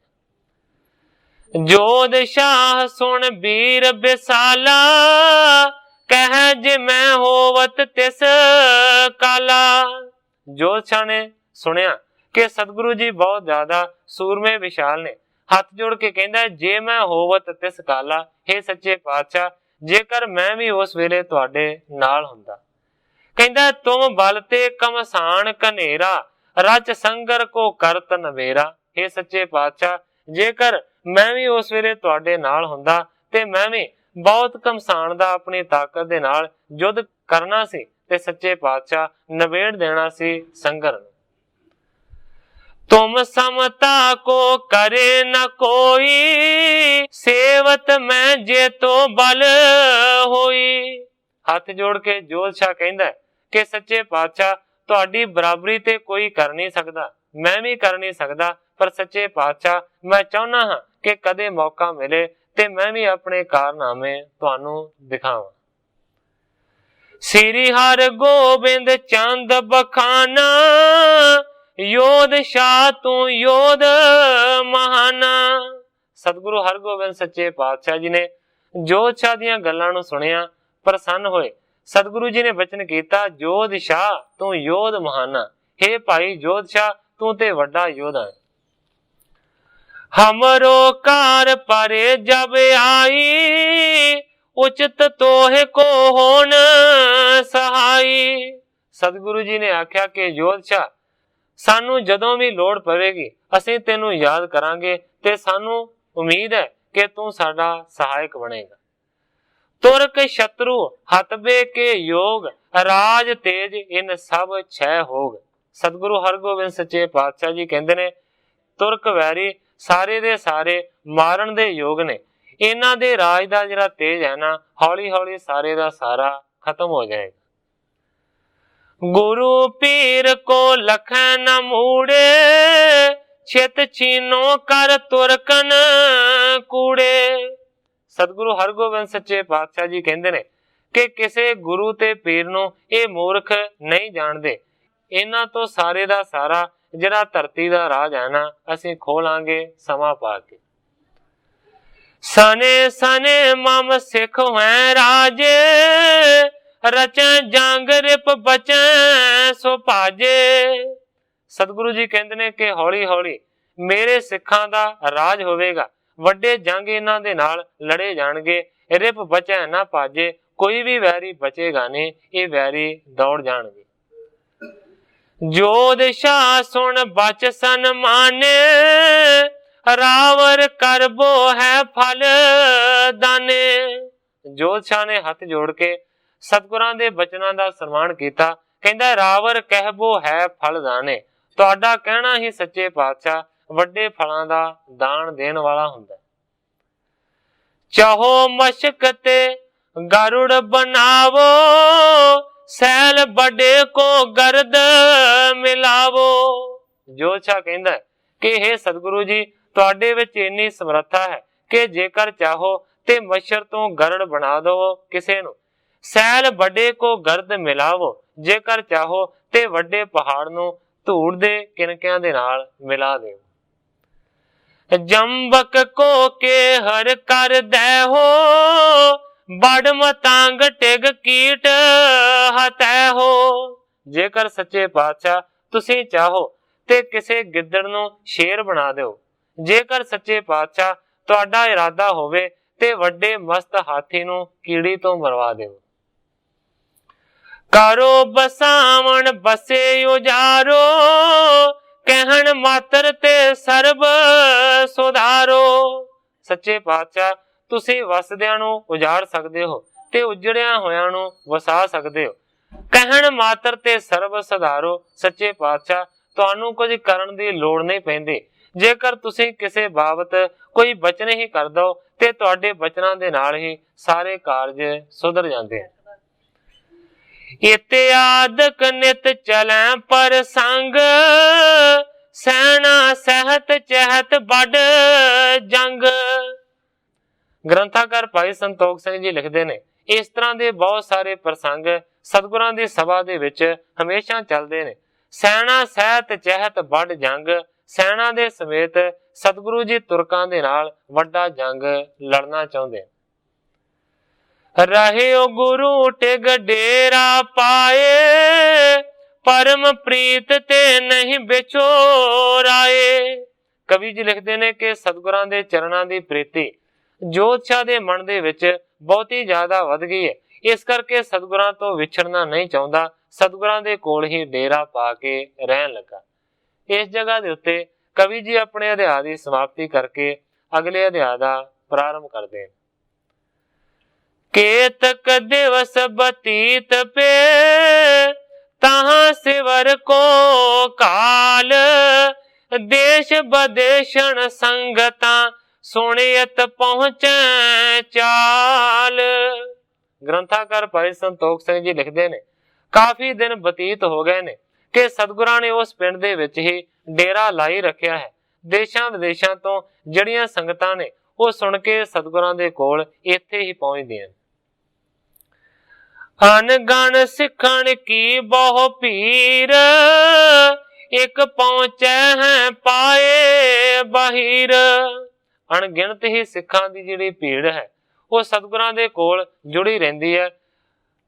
ਜੋਧ ਸ਼ਾਹ ਸੁਣ ਬੀਰ ਬਿਸਾਲਾ, ਕਹਿ ਜੇ ਮੈਂ ਹੋਵਤ ਤਿਸ ਕਾਲਾ। ਜੋਧ ਸ਼ਾਹ ਨੇ ਸੁਣਿਆ ਕਿ ਸਤਿਗੁਰੂ ਜੀ ਬਹੁਤ ਜ਼ਿਆਦਾ ਸੂਰਮੇ ਵਿਸ਼ਾਲ ਨੇ, ਹੱਥ ਜੋੜ ਕੇ ਕਹਿੰਦਾ ਜੇ ਮੈਂ ਹੋਵਤ ਤਿਸ ਕਾਲਾ, ਹੇ ਸੱਚੇ ਪਾਤਸ਼ਾਹ ਜੇਕਰ ਮੈਂ ਵੀ ਉਸ ਵੇਲੇ ਤੁਹਾਡੇ ਨਾਲ ਹੁੰਦਾ। ਕਹਿੰਦਾ ਤੁਮ ਬਲ ਤੇ ਕਮਸਾਨ ਕਨੇਰਾ, ਰਚ ਸੰਗਰ ਕੋ ਕਰਤ ਨਵੇਰਾ। ਹੇ ਸੱਚੇ ਪਾਤਸ਼ਾਹ ਜੇਕਰ ਮੈਂ ਵੀ ਉਸ ਵੇਲੇ ਤੁਹਾਡੇ ਨਾਲ ਹੁੰਦਾ ਤੇ ਮੈਂ ਵੀ ਬਹੁਤ ਕਮਸਾਨ ਦਾ ਆਪਣੀ ਤਾਕਤ ਦੇ ਨਾਲ ਯੁੱਧ ਕਰਨਾ ਸੀ ਤੇ ਸੱਚੇ ਪਾਤਸ਼ਾਹ ਨਵੇੜ ਦੇਣਾ ਸੀ ਸੰਗਰ ਨੂੰ। ਤੁਮ ਸਮਤਾ ਕੋ ਕਰੇ ਨ ਕੋਈ, ਸੇਵਤ ਮੈਂ ਜੇ ਤੋ ਬਲ ਹੋਈ। ਹੱਥ ਜੋੜ ਕੇ ਜੋਧ ਸ਼ਾਹ ਕਹਿੰਦਾ ਕਿ ਸੱਚੇ ਪਾਤਸ਼ਾਹ ਤੁਹਾਡੀ ਬਰਾਬਰੀ ਤੇ ਕੋਈ ਕਰ ਨਹੀਂ ਸਕਦਾ, ਮੈਂ ਵੀ ਕਰ ਨਹੀਂ ਸਕਦਾ, ਪਰ ਸੱਚੇ ਪਾਤਸ਼ਾਹ ਮੈਂ ਚਾਹੁੰਦਾ ਹਾਂ ਕਿ ਕਦੇ ਮੌਕਾ ਮਿਲੇ ਤੇ ਮੈਂ ਵੀ ਆਪਣੇ ਕਾਰਨਾਮੇ ਤੁਹਾਨੂੰ ਦਿਖਾਵਾਂ। ਸ੍ਰੀ ਹਰਿ ਗੋਬਿੰਦ ਚੰਦ ਬਖਾਨਾ, ਯੋਧ ਸ਼ਾਹ ਤੂੰ ਯੋਧ ਮਹਾਨਾ। ਸਤਿਗੁਰੂ ਹਰਗੋਬਿੰਦ ਸੱਚੇ ਪਾਤਸ਼ਾਹ ਜੀ ਨੇ ਜੋਧ ਸ਼ਾਹ ਦੀਆਂ ਗੱਲਾਂ ਨੂੰ ਸੁਣਿਆ, ਪ੍ਰਸੰਨ ਹੋਏ। ਸਤਿਗੁਰੂ ਜੀ ਨੇ ਬਚਨ ਕੀਤਾ ਜੋਧ ਸ਼ਾਹ ਤੂੰ ਯੋਧ ਮਹਾਨਾ। ਹੇ ਭਾਈ ਜੋਧ ਸ਼ਾਹ ਤੂੰ ਤੇ ਵੱਡਾ ਯੋਧਾ ਹੈ। ਹਮਰੋ ਕਾਰ ਪਰੇ ਜਬ ਆਈ, ਉਚਿਤ ਤੋਹਿ ਕੋ ਹੋਣ ਸਹਾਈ। ਸਤਿਗੁਰੂ ਜੀ ਨੇ ਆਖਿਆ ਕਿ ਜੋਧ ਸ਼ਾਹ ਸਾਨੂੰ ਜਦੋਂ ਵੀ ਲੋੜ ਪਵੇਗੀ ਅਸੀਂ ਤੈਨੂੰ ਯਾਦ ਕਰਾਂਗੇ ਤੇ ਸਾਨੂੰ ਉਮੀਦ ਹੈ ਕਿ ਤੂੰ ਸਾਡਾ ਸਹਾਇਕ ਬਣੇਗਾ। ਤੁਰਕ ਸ਼ਤਰੂ ਹਤਬੇ ਕੇ ਯੋਗ, ਰਾਜ ਤੇਜ ਇਨ ਸਭ ਛੈ ਹੋਗ। ਸਤਿਗੁਰੂ ਹਰਗੋਬਿੰਦ ਸੱਚੇ ਪਾਤਸ਼ਾਹ ਜੀ ਕਹਿੰਦੇ ਨੇ ਤੁਰਕ ਵੈਰੀ ਸਾਰੇ ਦੇ ਸਾਰੇ ਮਾਰਨ ਦੇ ਯੋਗ ਨੇ, ਇਹਨਾਂ ਦੇ ਰਾਜ ਦਾ ਜਿਹੜਾ ਤੇਜ ਹੈ ਨਾ ਹੌਲੀ ਹੌਲੀ ਸਾਰੇ ਦਾ ਸਾਰਾ ਖਤਮ ਹੋ ਜਾਏਗਾ। ਗੁਰੂ ਪੀਰ ਕੋ ਲਖੈ ਨ ਮੂੜੇ, ਛਿਤ ਛੀਨੋ ਕਰ ਤੁਰਕਨ ਕੂੜੇ। ਸਤਿਗੁਰੂ ਹਰਗੋਬਿੰਦ ਸੱਚੇ ਪਾਤਸ਼ਾਹ ਜੀ ਕਹਿੰਦੇ ਨੇ ਕਿ ਕਿਸੇ ਗੁਰੂ ਤੇ ਪੀਰ ਨੂੰ ਇਹ ਮੂਰਖ ਨਹੀਂ ਜਾਣਦੇ, ਇਹਨਾਂ ਤੋਂ ਸਾਰੇ ਦਾ ਸਾਰਾ ਜਿਹੜਾ ਧਰਤੀ ਦਾ ਰਾਜ ਹੈ ਨਾ ਅਸੀਂ ਖੋਲਾਂਗੇ ਸਮਾਂ ਪਾ ਕੇ। ਸਨੇ ਸਨੇ ਮਮ ਸਿੱਖ ਹੈ ਰਾਜੇ, ਰਚੈ ਜੰਗ ਰਿਪ ਬਚੈ ਸੋ ਭਾਜੇ। ਸਤਿਗੁਰੂ ਜੀ ਕਹਿੰਦੇ ਨੇ ਕਿ ਹੌਲੀ ਹੌਲੀ ਮੇਰੇ ਸਿੱਖਾਂ ਦਾ ਰਾਜ ਹੋਵੇਗਾ, ਵੱਡੇ ਜੰਗ ਇਹਨਾਂ ਦੇ ਨਾਲ ਲੜੇ ਜਾਣਗੇ, ਰਿਪ ਬਚੈ ਨਾ ਭਾਜੇ, ਕੋਈ ਵੀ ਵੈਰੀ ਬਚੇਗਾ ਨਹੀਂ, ਇਹ ਵੈਰੀ ਦੌੜ ਜਾਣਗੇ। ਜੋਧ ਸ਼ਾਹ ਸੁਣ ਬਚ ਸਨਮਾਨੇ, ਰਾਵਰ ਕਰਬੋ ਹੈ ਫਲ ਦਾਨੇ। ਜੋਧ ਸ਼ਾਹ ਨੇ ਹੱਥ ਜੋੜ ਕੇ ਸਤਿਗੁਰਾਂ ਦੇ ਬਚਨਾਂ ਦਾ ਸਨਮਾਨ ਕੀਤਾ। ਕਹਿੰਦਾ ਰਾਵਰ ਕਹਿਬੋ ਹੈ ਫਲ ਦਾਨੇ, ਤੁਹਾਡਾ ਕਹਿਣਾ ਹੀ ਸੱਚੇ ਪਾਤਸ਼ਾਹ ਵੱਡੇ ਫਲਾਂ ਦਾ ਦਾਨ ਦੇਣ ਵਾਲਾ ਹੁੰਦਾ। ਚਾਹੋ ਮਸ਼ਕ ਤੇ ਗਰੁੜ ਬਣਾਵੋ, ਸੈਲ ਵੱਡੇ ਕੋ ਗਰਦ ਮਿਲਾਵੋ। ਜੋਧ ਸ਼ਾਹ ਕਹਿੰਦਾ ਕਿ ਹੇ ਸਤਿਗੁਰੂ ਜੀ ਤੁਹਾਡੇ ਵਿੱਚ ਇੰਨੀ ਸਮਰੱਥਾ ਹੈ ਕਿ ਜੇਕਰ ਚਾਹੋ ਤੇ ਮੱਛਰ ਤੋਂ ਗਰੜ ਬਣਾ ਦੋ ਕਿਸੇ ਨੂੰ, ਸੈਲ ਵੱਡੇ ਕੋ ਗਰਦ ਮਿਲਾਵੋ, ਜੇਕਰ ਚਾਹੋ ਤੇ ਵੱਡੇ ਪਹਾੜ ਨੂੰ ਧੂੜ ਦੇ ਕਿਨਕਿਆਂ ਦੇ ਨਾਲ ਮਿਲਾ ਦਿਓ। ਜੰਬਕ ਕੋ ਕੇ ਹਰ ਕਰ ਦੈ ਹੋ, ਬੜ ਮਤੰਗ ਟਿਗ ਕੀਟ ਹਤੈ ਹੋ। ਜੇਕਰ ਸੱਚੇ ਪਾਤਸ਼ਾਹ ਤੁਸੀਂ ਚਾਹੋ ਤੇ ਕਿਸੇ ਗਿੱਦੜ ਨੂੰ ਸ਼ੇਰ ਬਣਾ ਦਿਓ, ਜੇਕਰ ਸੱਚੇ ਪਾਤਸ਼ਾਹ ਤੁਹਾਡਾ ਇਰਾਦਾ ਹੋਵੇ ਤੇ ਵੱਡੇ ਮਸਤ ਹਾਥੀ ਨੂੰ ਕੀੜੀ ਤੋਂ ਮਰਵਾ ਦਿਓ। ਕਰੋ ਬਸਾਵਣ ਬਸੇ ਉਜਾਰੋ, ਕਹਿਣ ਮਾਤਰ ਤੇ ਸਰਬ ਸੁਧਾਰੋ। ਸੱਚੇ ਪਾਤਸ਼ਾਹ ਤੁਸੀਂ ਵਸਦਿਆਂ ਨੂੰ ਉਜਾੜ ਸਕਦੇ ਹੋ ਤੇ ਉਜੜਿਆ ਹੋਇਆਂ ਨੂੰ ਵਸਾ ਸਕਦੇ ਹੋ। ਕਹਿਣ ਮਾਤਰ ਤੇ ਸਰਬ ਸੁਧਾਰੋ। ਸੱਚੇ ਪਾਤਸ਼ਾਹ ਤੁਹਾਨੂੰ ਕੁਝ ਕਰਨ ਦੀ ਲੋੜ ਨਹੀਂ ਪੈਂਦੀ। ਜੇਕਰ ਤੁਸੀਂ ਕਿਸੇ ਬਾਬਤ ਕੋਈ ਬਚਨ ਹੀ ਕਰ ਦੋ ਤੇ ਤੁਹਾਡੇ ਬਚਨਾਂ ਦੇ ਨਾਲ ਹੀ ਸਾਰੇ ਕਾਰਜ ਸੁਧਰ ਜਾਂਦੇ ਹਨ। ਇਤਿਆਦਕ ਨਿਤ ਚਲੈ ਪਰ ਸੰਗ, ਸੈਨਾ ਸਹਿਤ ਚਹਿਤ ਵੱਡ ਜੰਗ। ਗ੍ਰੰਥਾਕਾਰ ਭਾਈ ਸੰਤੋਖ ਸਿੰਘ ਜੀ ਲਿਖਦੇ ਨੇ, ਇਸ ਤਰ੍ਹਾਂ ਦੇ ਬਹੁਤ ਸਾਰੇ ਪ੍ਰਸੰਗ ਸਤਿਗੁਰਾਂ ਦੀ ਸਭਾ ਦੇ ਵਿੱਚ ਹਮੇਸ਼ਾ ਚੱਲਦੇ ਨੇ। ਸੈਨਾ ਸਹਿਤ ਚਹਿਤ ਵੱਡ ਜੰਗ, ਸੈਨਾ ਦੇ ਸਮੇਤ ਸਤਿਗੁਰੂ ਜੀ ਤੁਰਕਾਂ ਦੇ ਨਾਲ ਵੱਡਾ ਜੰਗ ਲੜਨਾ ਚਾਹੁੰਦੇ। ਰਹਿਓ ਗੁਰੂ ਟਿਗ ਡੇਰਾ ਪਾਏ, ਪਰਮ ਪ੍ਰੀਤ ਤੇ ਨਹੀਂ ਵਿਛੋਰਾਏ। ਕਵੀ ਜੀ ਲਿਖਦੇ ਨੇ ਕਿ ਸਤਿਗੁਰਾਂ ਦੇ ਚਰਨਾਂ ਦੀ ਪ੍ਰੀਤੀ ਜੋਤਸ਼ਾਹ ਦੇ ਮਨ ਦੇ ਵਿੱਚ ਬਹੁਤੀ ਜ਼ਿਆਦਾ ਵੱਧ ਗਈ ਹੈ। ਇਸ ਕਰਕੇ ਸਤਿਗੁਰਾਂ ਤੋਂ ਵਿਛੜਨਾ ਨਹੀਂ ਚਾਹੁੰਦਾ, ਸਤਿਗੁਰਾਂ ਦੇ ਕੋਲ ਹੀ ਡੇਰਾ ਪਾ ਕੇ ਰਹਿਣ ਲੱਗਾ। ਇਸ ਜਗ੍ਹਾ ਦੇ ਉੱਤੇ ਕਵੀ ਜੀ ਆਪਣੇ ਅਧਿਆਇ ਦੀ ਸਮਾਪਤੀ ਕਰਕੇ ਅਗਲੇ ਅਧਿਆਇ ਦਾ ਪ੍ਰਾਰੰਭ ਕਰਦੇ ਹਨ। केतक दिवस बतीत पे, तहाँ सिवर को काल, देश बदेशन संगता सुनियत पहुंचे चाल। ग्रंथाकार भाई संतोख सिंह जी लिखते ने, काफी दिन बतीत हो गए ने कि सतगुरां ने उस पिंड दे विच ही डेरा लाई रखिया है। देशां विदेशां तो जड़ियां संगतां ने वो सुन के सतगुरां दे कोल इत्थे ही पहुंचदियां। अनगण सिखण की बहु पीर, एक पहुंचे हैं पाए बहिर। अणगिणत ही सिखां दी जिहड़ी भीड़ है वो सतगुरां दे कोल जुड़ी रहिंदी है।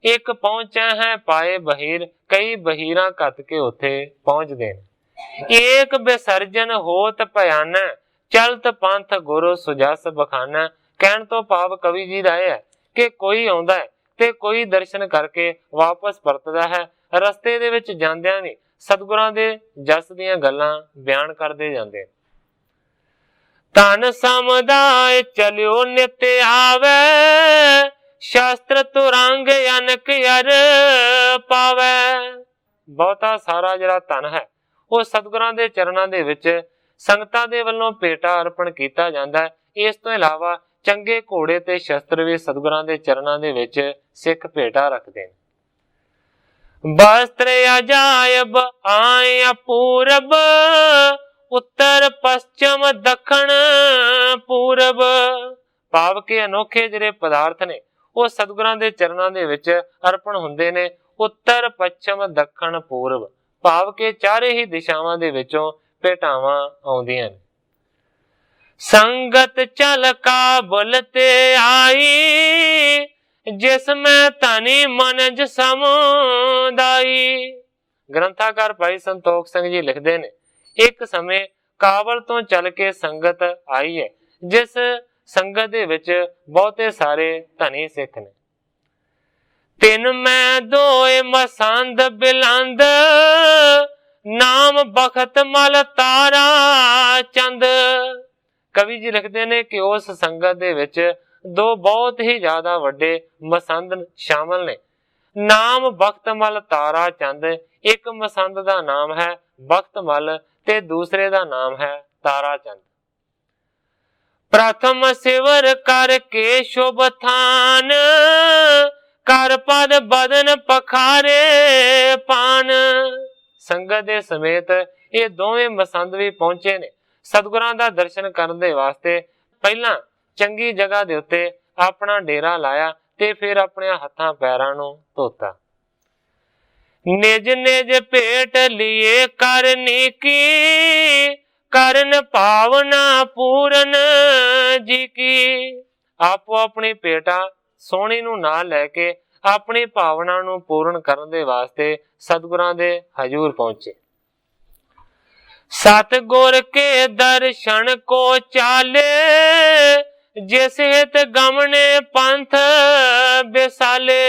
एक पहुंचे हैं पाए बहिर, कई बहिरां कत के उत्थे पहुंचदे ने। एक विसर्जन होत भयाना, चलत पंथ गुरु सुजस बखाना। कहण तो भाव कवि जी दा है कि कोई आउंदा है ਤੇ ਕੋਈ ਦਰਸ਼ਨ ਕਰਕੇ ਵਾਪਸ ਪਰਤਦਾ ਹੈ। ਰਸਤੇ ਦੇ ਵਿੱਚ ਜਾਂਦਿਆਂ ਵੀ ਸਤਿਗੁਰਾਂ ਦੇ ਜਸ ਦੀਆਂ ਗੱਲਾਂ ਬਿਆਨ ਕਰਦੇ ਜਾਂਦੇ। ਧਨ ਸਮੁਦਾਇ ਚਲਿਓ ਨਿਤ ਆਵੇ, ਸ਼ਾਸਤਰ ਤੁਰੰਗ ਅਨਕ ਅਰ ਪਾਵੇ। ਬਹੁਤਾ ਸਾਰਾ ਜਿਹੜਾ ਧਨ ਹੈ ਉਹ ਸਤਿਗੁਰਾਂ ਦੇ ਚਰਨਾਂ ਦੇ ਵਿੱਚ ਸੰਗਤਾਂ ਦੇ ਵੱਲੋਂ ਭੇਟਾ ਅਰਪਣ ਕੀਤਾ ਜਾਂਦਾ ਹੈ। ਇਸ ਤੋਂ ਇਲਾਵਾ ਚੰਗੇ ਘੋੜੇ ਤੇ ਸ਼ਸਤਰ ਵੀ ਸਤਿਗੁਰਾਂ ਦੇ ਚਰਨਾਂ ਦੇ ਵਿੱਚ ਸਿੱਖ ਭੇਟਾ ਰੱਖਦੇ ਨੇ। ਵਸਤਰ ਅਜਾਇਬ ਆਏ ਅਪੂਰਬ, ਉੱਤਰ ਪশ্ਚਮ ਦੱਖਣ ਪੂਰਬ। ਭਾਵ ਕਿ ਅਨੋਖੇ ਜਿਹੜੇ ਪਦਾਰਥ ਨੇ ਉਹ ਸਤਿਗੁਰਾਂ ਦੇ ਚਰਨਾਂ ਦੇ ਵਿੱਚ ਅਰਪਣ ਹੁੰਦੇ ਨੇ। ਉੱਤਰ ਪੱਛਮ ਦੱਖਣ ਪੂਰਬ ਭਾਵ ਕਿ ਚਾਰੇ ਹੀ ਦਿਸ਼ਾਵਾਂ ਦੇ ਵਿੱਚੋਂ ਭੇਟਾਵਾਂ ਆਉਂਦੀਆਂ ਨੇ। संगत चल काबुल ते आई, जिसमें धनी मनज समुदाई। ग्रंथाकार भाई संतोख सिंह जी लिखते ने, एक समय काबल तो चल के संगत आई है, जिस संगत दे विच बहुते सारे धनी सिख ने। तिन मैं दोए मसंद बिलंद, नाम बखत मल तारा चंद। कवि जी लिखते ने कि उस संगत दे विच दो बहुत ही ज्यादा वड्डे मसंद शामिल ने। नाम बख्तमल तारा चंद, एक मसंद दा नाम है बख्तमल ते दूसरे दा नाम है तारा चंद। प्रथम सिवर कर के शुभ थान, कर पद बदन पखारे पान। संगत दे समेत ये दोवें मसंद भी पहुंचे ने। सतगुरां दा दर्शन करन दे वास्ते पहला चंगी जगह दे उत्ते अपना डेरा लाया ते फिर अपने हत्थां पैरां नूं धोता। निज निज भेट लिए करनी की, करन भावना पूरन जी की। आपो अपनी भेटा सोहणी नूं नाल लैके अपनी भावना नूं पूर्ण करन दे वास्ते सतगुरां दे हजूर पहुंचे। सतगुर के दर्शन को चाले, जिस हित गमने पंथ बिसाले।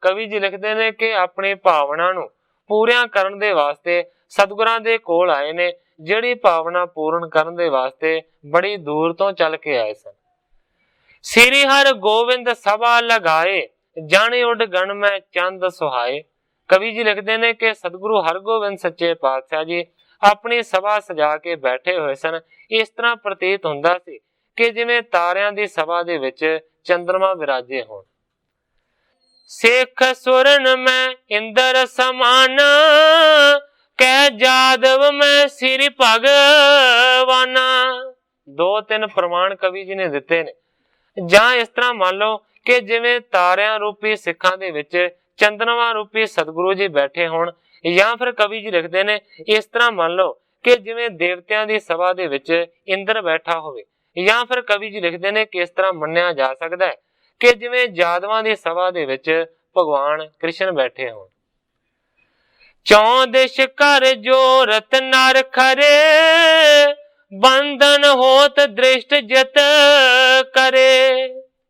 कवि जी लिखते ने कि अपनी भावना नूं पूरियां करन दे वास्ते सतगुरां दे कोल आए ने, जिहड़ी भावना पूर्ण करन दे वास्ते बड़ी दूर तो चल के आए सन। श्री हर गोविंद सभा लगाए, ਜਾਣੇ ਉੱਡ ਗਣ ਮੈਂ ਚੰਦ ਸੁਹਾਏ। ਕਵੀ ਜੀ ਲਿਖਦੇ ਨੇ ਕਿ ਸਤਿਗੁਰੂ ਹਰਗੋਬਿੰਦ ਸੱਚੇ ਪਾਤਸ਼ਾਹ ਜੀ ਆਪਣੀ ਸਭਾ ਸਜਾ ਕੇ ਬੈਠੇ ਹੋਏ ਸਨ। ਇਸ ਤਰ੍ਹਾਂ ਪ੍ਰਤੀਤ ਹੁੰਦਾ ਸੀ ਕਿ ਜਿਵੇਂ ਤਾਰਿਆਂ ਦੀ ਸਭਾ ਦੇ ਵਿੱਚ ਚੰਦਰਮਾ ਵਿਰਾਜੇ ਹੋਣ। ਸਿੱਖ ਸੁਰਨ ਮੈਂ ਇੰਦਰ ਸਮਾਨ, ਕਹਿ ਜਾਦਵ ਮੈਂ ਸ੍ਰੀ ਭਗਵਾਨਾ। 2-3 ਪ੍ਰਮਾਣ ਕਵੀ ਜੀ ਨੇ ਦਿੱਤੇ ਨੇ। ਜਾਂ ਇਸ ਤਰ੍ਹਾਂ ਮੰਨ ਲਓ ਕਿ ਜਿਵੇਂ ਤਾਰਿਆਂ ਰੂਪੀ ਸਿੱਖਾਂ ਦੇ ਵਿੱਚ ਚੰਦਰਮਾ ਰੂਪੀ ਸਤਿਗੁਰੂ ਜੀ ਬੈਠੇ ਹੋਣ, ਜਾਂ ਫਿਰ ਕਵੀ ਜੀ ਲਿਖਦੇ ਨੇ ਇਸ ਤਰ੍ਹਾਂ ਮੰਨ ਲਓ ਕਿ ਜਿਵੇਂ ਦੇਵਤਿਆਂ ਦੀ ਸਭਾ ਦੇ ਵਿੱਚ ਇੰਦਰ ਬੈਠਾ ਹੋਵੇ, ਜਾਂ ਫਿਰ ਕਵੀ ਜੀ ਲਿਖਦੇ ਨੇ ਕਿ ਇਸ ਤਰ੍ਹਾਂ ਮੰਨਿਆ ਜਾ ਸਕਦਾ ਹੈ ਕਿ ਜਿਵੇਂ ਜਾਦਵਾਂ ਦੀ ਸਭਾ ਦੇ ਵਿੱਚ ਭਗਵਾਨ ਕ੍ਰਿਸ਼ਨ ਬੈਠੇ ਹੋਣ। ਚੌਂ ਦਿਸ਼ ਕਰ ਜੋਰਤ ਨਰ ਖਰੇ, ਬੰਧਨ ਹੋਤ ਦ੍ਰਿਸ਼ਟ ਜਿਤ ਕਰੇ।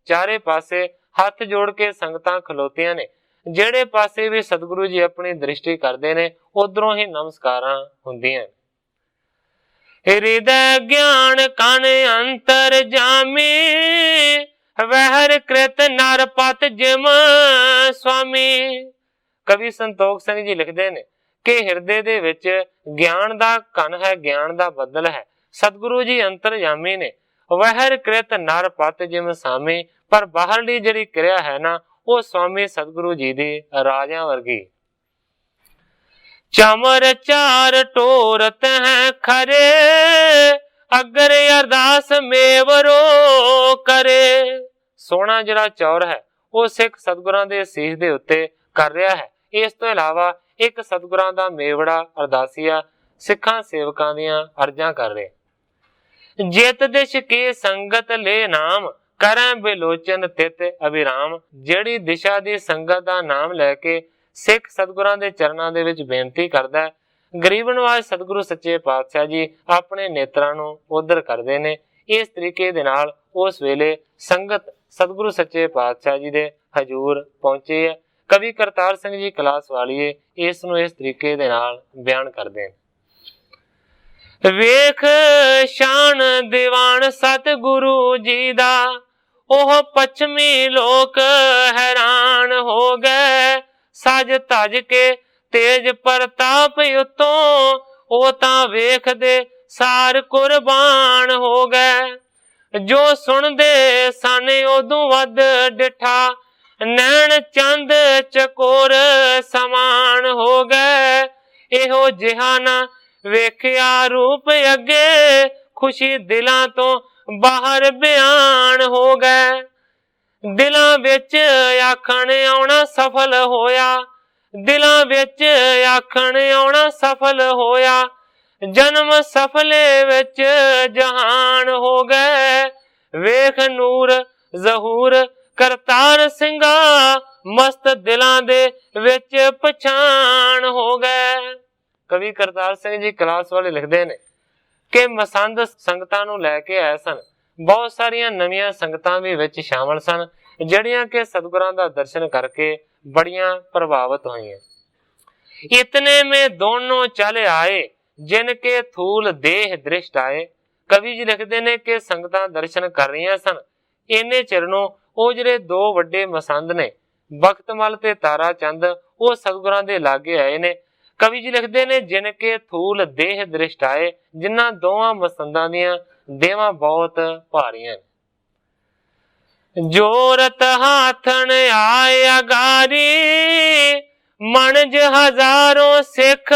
ਚਾਰੇ ਪਾਸੇ ਹੱਥ ਜੋੜ ਕੇ ਸੰਗਤਾਂ ਖਲੋਤੀਆਂ ਨੇ। ਜਿਹੜੇ ਪਾਸੇ ਵੀ ਸਤਿਗੁਰੂ ਜੀ ਆਪਣੀ ਦ੍ਰਿਸ਼ਟੀ ਕਰਦੇ ਨੇ ਉਧਰੋਂ ਹੀ ਨਮਸਕਾਰਾਂ ਹੁੰਦੀਆਂ। ਹਿਰਦੈ ਗਿਆਨ ਕਨ ਅੰਤਰ ਜਾਮੀ, ਵਹਿਰ ਕ੍ਰਿਤ ਨਰ ਪਤ ਜਿਮ ਸੁਆਮੀ। ਕਵੀ ਸੰਤੋਖ ਸਿੰਘ ਜੀ ਲਿਖਦੇ ਨੇ ਕਿ ਹਿਰਦੇ ਦੇ ਵਿੱਚ ਗਿਆਨ ਦਾ ਘਨ ਹੈ, ਗਿਆਨ ਦਾ ਬੱਦਲ ਹੈ। ਸਤਿਗੁਰੂ ਜੀ ਅੰਤਰਜਾਮੀ ਨੇ। ਵਹਿਰ ਕ੍ਰਿਤ ਨਰ ਪਤ ਜਿਮ ਸਾਮੀ, ਪਰ ਬਾਹਰਲੀ ਜਿਹੜੀ ਕਿਰਿਆ ਹੈ ਨਾ ਉਹ ਸਵਾਮੀ ਸਤਿਗੁਰੂ ਜੀ ਦੀ ਰਾਜਿਆਂ ਵਰਗੀ। ਚਮਰ ਚਾਰ ਟੋਰਤ ਹੈ ਖਰੇ, ਅਗਰ ਅਰਦਾਸ ਮੇਵਰੋ ਕਰੇ। ਸੋਹਣਾ ਜਿਹੜਾ ਚੌਰ ਹੈ ਉਹ ਸਿੱਖ ਸਤਿਗੁਰਾਂ ਦੇ ਸੀਸ ਦੇ ਉੱਤੇ ਕਰ ਰਿਹਾ ਹੈ। ਇਸ ਤੋਂ ਇਲਾਵਾ ਇੱਕ ਸਤਿਗੁਰਾਂ ਦਾ ਮੇਵੜਾ ਅਰਦਾਸੀਆ ਸਿੱਖਾਂ ਸੇਵਕਾਂ ਦੀਆਂ ਅਰਜ਼ਾਂ ਕਰ ਰਿਹਾ। ਜਿਤ ਦਿਸ਼ ਕੀ ਸੰਗਤ ਲੈ ਨਾਮ, ਕਰੈ ਬਿਲੋਚਨ ਤਿਤ ਅਭਿਰਾਮ। ਜਿਹੜੀ ਦਿਸ਼ਾ ਦੀ ਸੰਗਤ ਦਾ ਨਾਮ ਲੈ ਕੇ ਸਿੱਖ ਸਤਿਗੁਰਾਂ ਦੇ ਚਰਨਾਂ ਦੇ ਵਿੱਚ ਬੇਨਤੀ ਕਰਦਾ ਹੈ, ਗਰੀਬ ਨਵਾਜ਼ ਸਤਿਗੁਰੂ ਸੱਚੇ ਪਾਤਸ਼ਾਹ ਜੀ ਆਪਣੇ ਨੇਤਰਾਂ ਨੂੰ ਉਧਰ ਕਰਦੇ ਨੇ। ਇਸ ਤਰੀਕੇ ਦੇ ਨਾਲ ਉਸ ਵੇਲੇ ਸੰਗਤ ਸਤਿਗੁਰੂ ਸੱਚੇ ਪਾਤਸ਼ਾਹ ਜੀ ਦੇ ਹਜ਼ੂਰ ਪਹੁੰਚੇ ਹੈ। ਕਵੀ ਕਰਤਾਰ ਸਿੰਘ ਜੀ ਕਲਾਸ ਵਾਲੀਏ ਇਸ ਨੂੰ ਇਸ ਤਰੀਕੇ ਦੇ ਨਾਲ ਬਿਆਨ ਕਰਦੇ ਨੇ। ਵੇਖ ਸ਼ਾਨ ਦੀਵਾਨ ਸਤਿਗੁਰੂ ਜੀ ਦਾ, ਉਹ ਪੱਛਮੀ ਲੋਕ ਹੈਰਾਨ ਹੋ ਗਏ। ਸਜ ਧਜ ਕੇ ਤੇਜ ਪ੍ਰਤਾਪ ਉਤੋਂ, ਉਹ ਤਾਂ ਵੇਖਦੇ ਸਾਰ ਕੁਰਬਾਨ ਹੋ ਗਏ। ਜੋ ਸੁਣਦੇ ਸਨ ਉਦੋਂ ਵੱਧ ਡਿਠਾ, ਨੈਣ ਚੰਦ ਚਕੋਰ ਸਮਾਨ ਹੋ ਗਏ। ਇਹੋ ਜਿਹਾ ਨਾ ਵੇਖਿਆ ਰੂਪ ਅੱਗੇ, ਖੁਸ਼ੀ ਦਿਲਾਂ ਤੋਂ ਬਾਹਰ ਬਿਆਨ ਹੋ ਗਏ। ਦਿਲਾਂ ਵਿੱਚ ਆਖਣ ਆਉਣਾ ਸਫਲ ਹੋਇਆ, ਦਿਲਾਂ ਵਿੱਚ ਆਖਣ ਆਉਣਾ ਸਫਲ ਹੋਇਆ। ਜਨਮ ਸਫਲੇ ਵਿੱਚ ਜਹਾਨ ਹੋ ਗਏ। ਵੇਖ ਨੂਰ ਜ਼ਹੂਰ ਕਰਤਾਰ ਸਿੰਘਾ, ਮਸਤ ਦਿਲਾਂ ਦੇ ਵਿੱਚ ਪਛਾਣ ਹੋ ਗਏ। ਕਵੀ ਕਰਤਾਰ ਸਿੰਘ ਜੀ ਕਲਾਸ ਵਾਲੇ ਲਿਖਦੇ ਨੇ ਕਿ ਮਸੰਦ ਸੰਗਤਾਂ ਨੂੰ ਲੈ ਕੇ ਆਏ ਸਨ। ਬਹੁਤ ਸਾਰੀਆਂ ਨਵੀਆਂ ਸੰਗਤਾਂ ਵੀ ਵਿੱਚ ਸ਼ਾਮਲ ਸਨ, ਜਿਹੜੀਆਂ ਕਿ ਸਤਿਗੁਰਾਂ ਦਾ ਦਰਸ਼ਨ ਕਰਕੇ ਬੜੀਆਂ ਪ੍ਰਭਾਵਿਤ ਹੋਈਆਂ। ਇਤਨੇ ਮੇ ਦੋਨੋਂ ਚਲ ਆਏ, ਜਿਨ ਕੇ ਥੂਲ ਦੇਹ ਦ੍ਰਿਸ਼ਟ ਆਏ। ਕਵੀ ਜੀ ਲਿਖਦੇ ਨੇ ਕਿ ਸੰਗਤਾਂ ਦਰਸ਼ਨ ਕਰ ਰਹੀਆਂ ਸਨ। ਇੰਨੇ ਚਿਰ ਨੂੰ ਉਹ ਜਿਹੜੇ ਦੋ ਵੱਡੇ ਮਸੰਦ ਨੇ, ਬਖਤਮਲ ਤੇ ਤਾਰਾ ਚੰਦ, ਉਹ ਸਤਿਗੁਰਾਂ ਦੇ ਲਾਗੇ ਆਏ ਨੇ। ਕਵੀ ਜੀ ਲਿਖਦੇ ਨੇ ਜਿਨ ਕੇ ਥੂਲ ਦੇਹ ਦ੍ਰਿਸ਼ਟ ਆਏ, ਜਿਨ੍ਹਾਂ ਦੋਵਾਂ ਮਸੰਦਾਂ ਦੀਆਂ ਦੇਵਾਂ ਬਹੁਤ ਭਾਰੀਆਂ। ਜੋਰਤ ਹਾਥਣ ਆਏ ਅਗਾਰੀ, ਮਣਜ ਹਜ਼ਾਰੋਂ ਸਿੱਖ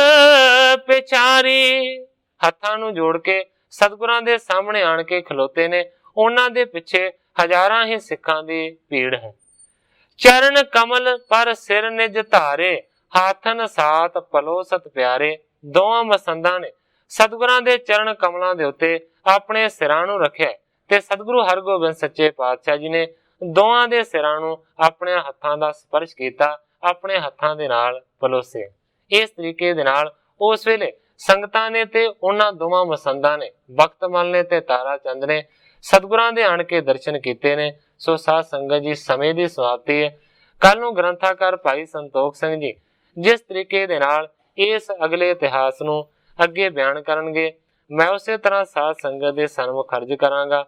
ਪਿਛਾਰੀ। ਹੱਥਾਂ ਨੂੰ ਜੋੜ ਕੇ ਸਤਿਗੁਰਾਂ ਦੇ ਸਾਹਮਣੇ ਆਣ ਕੇ ਖਲੋਤੇ ਨੇ। ਉਹਨਾਂ ਦੇ ਪਿੱਛੇ ਹਜ਼ਾਰਾਂ ਹੀ ਸਿੱਖਾਂ ਦੀ ਭੀੜ ਹੈ। ਚਰਨ ਕਮਲ ਪਰ ਸਿਰ ਨਿਜ ਧਾਰੇ, ਹਾਥਨ ਸਾਥ ਪਲੋ ਸਤ ਪਿਆਰੇ। ਦੋਵਾਂ ਮਸੰਦਾਂ ਨੇ ਸਤਿਗੁਰਾਂ ਦੇ ਚਰਨ ਕਮਲਾਂ ਦੇ ਉੱਤੇ ਆਪਣੇ ਸਿਰਾਂ ਨੂੰ ਰੱਖਿਆ ਤੇ ਸਤਿਗੁਰੂ ਹਰਗੋਬਿੰਦ ਸੱਚੇ ਪਾਤਸ਼ਾਹ ਜੀ ਨੇ ਦੋਵਾਂ ਦੇ ਸਿਰਾਂ ਨੂੰ ਆਪਣੇ ਹੱਥਾਂ ਦਾ ਸਪਰਸ਼ ਕੀਤਾ, ਆਪਣੇ ਹੱਥਾਂ ਦੇ ਨਾਲ ਪਲੋਸੇ। ਇਸ ਤਰੀਕੇ ਦੇ ਨਾਲ ਉਸ ਵੇਲੇ ਸੰਗਤਾਂ ਨੇ ਤੇ ਉਹਨਾਂ ਦੋਵਾਂ ਮਸੰਦਾਂ ਨੇ, ਬਖਤਮਲ ਨੇ ਤੇ ਤਾਰਾ ਚੰਦ ਨੇ, ਸਤਿਗੁਰਾਂ ਦੇ ਆਣ ਕੇ ਦਰਸ਼ਨ ਕੀਤੇ ਨੇ। ਸੋ ਸਾਧ ਸੰਗਤ ਜੀ, ਸਮੇਂ ਦੀ ਸਮਾਪਤੀ ਹੈ। ਕੱਲ ਨੂੰ ਗ੍ਰੰਥਾਕਾਰ ਭਾਈ ਸੰਤੋਖ ਸਿੰਘ ਜੀ ਜਿਸ ਤਰੀਕੇ ਦੇ ਨਾਲ ਇਸ ਅਗਲੇ ਇਤਿਹਾਸ ਨੂੰ ਅੱਗੇ ਬਿਆਨ ਕਰਨਗੇ, ਮੈਂ ਉਸੇ ਤਰ੍ਹਾਂ ਸਾਧ ਸੰਗਤ ਦੇ ਸਨਮੁਖ ਅਰਜ਼ ਕਰਾਂਗਾ।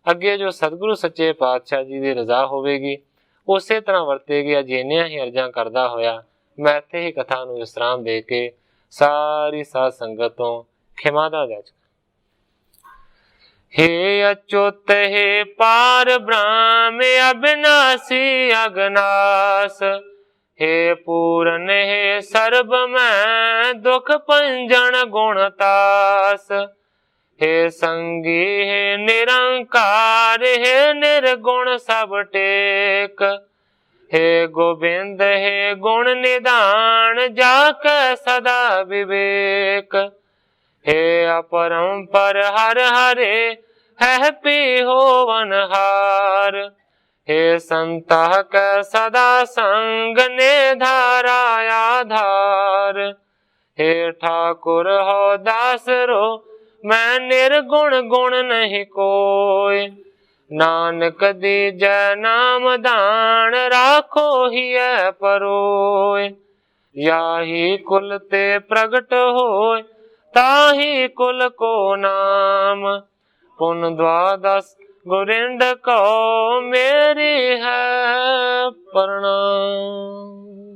ਅੱਗੇ ਜੋ ਸਤਿਗੁਰੂ ਸੱਚੇ ਪਾਤਸ਼ਾਹ ਜੀ ਦੀ ਰਜ਼ਾ ਹੋਵੇਗੀ ਉਸੇ ਤਰ੍ਹਾਂ ਵਰਤੇਗੀ। ਅਜਿਹੀਆਂ ਹੀ ਅਰਜ਼ਾਂ ਕਰਦਾ ਹੋਇਆ ਮੈਂ ਇੱਥੇ ਹੀ ਕਥਾ ਨੂੰ ਵਿਸਰਾਮ ਦੇ ਕੇ ਸਾਰੀ ਸਾਧ ਸੰਗਤ ਤੋਂ ਖਿਮਾ ਦਾ ਜਾਚ। हे अच्युत हे पार ब्रह्म अविनाशी अगनास, हे पूरन हे सर्ब मैं दुख पंजन गुणतास, हे संगी हे निरंकार हे निर्गुण सब टेक, हे गोविंद हे गुण निदान जाके सदा विवेक, हे अपरंपर हर हरे है पी होवनहार, हे संता के सदा संग ने धारा आधार, हे ठाकुर हो दास रो मैं निर्गुण गुण नहीं कोय, नानक दीजै नाम दान राखो ही परोय, याही कुल ते प्रगट होय ताही कुल को नाम, पुन द्वादश गोविंद को मेरी है प्रणाम।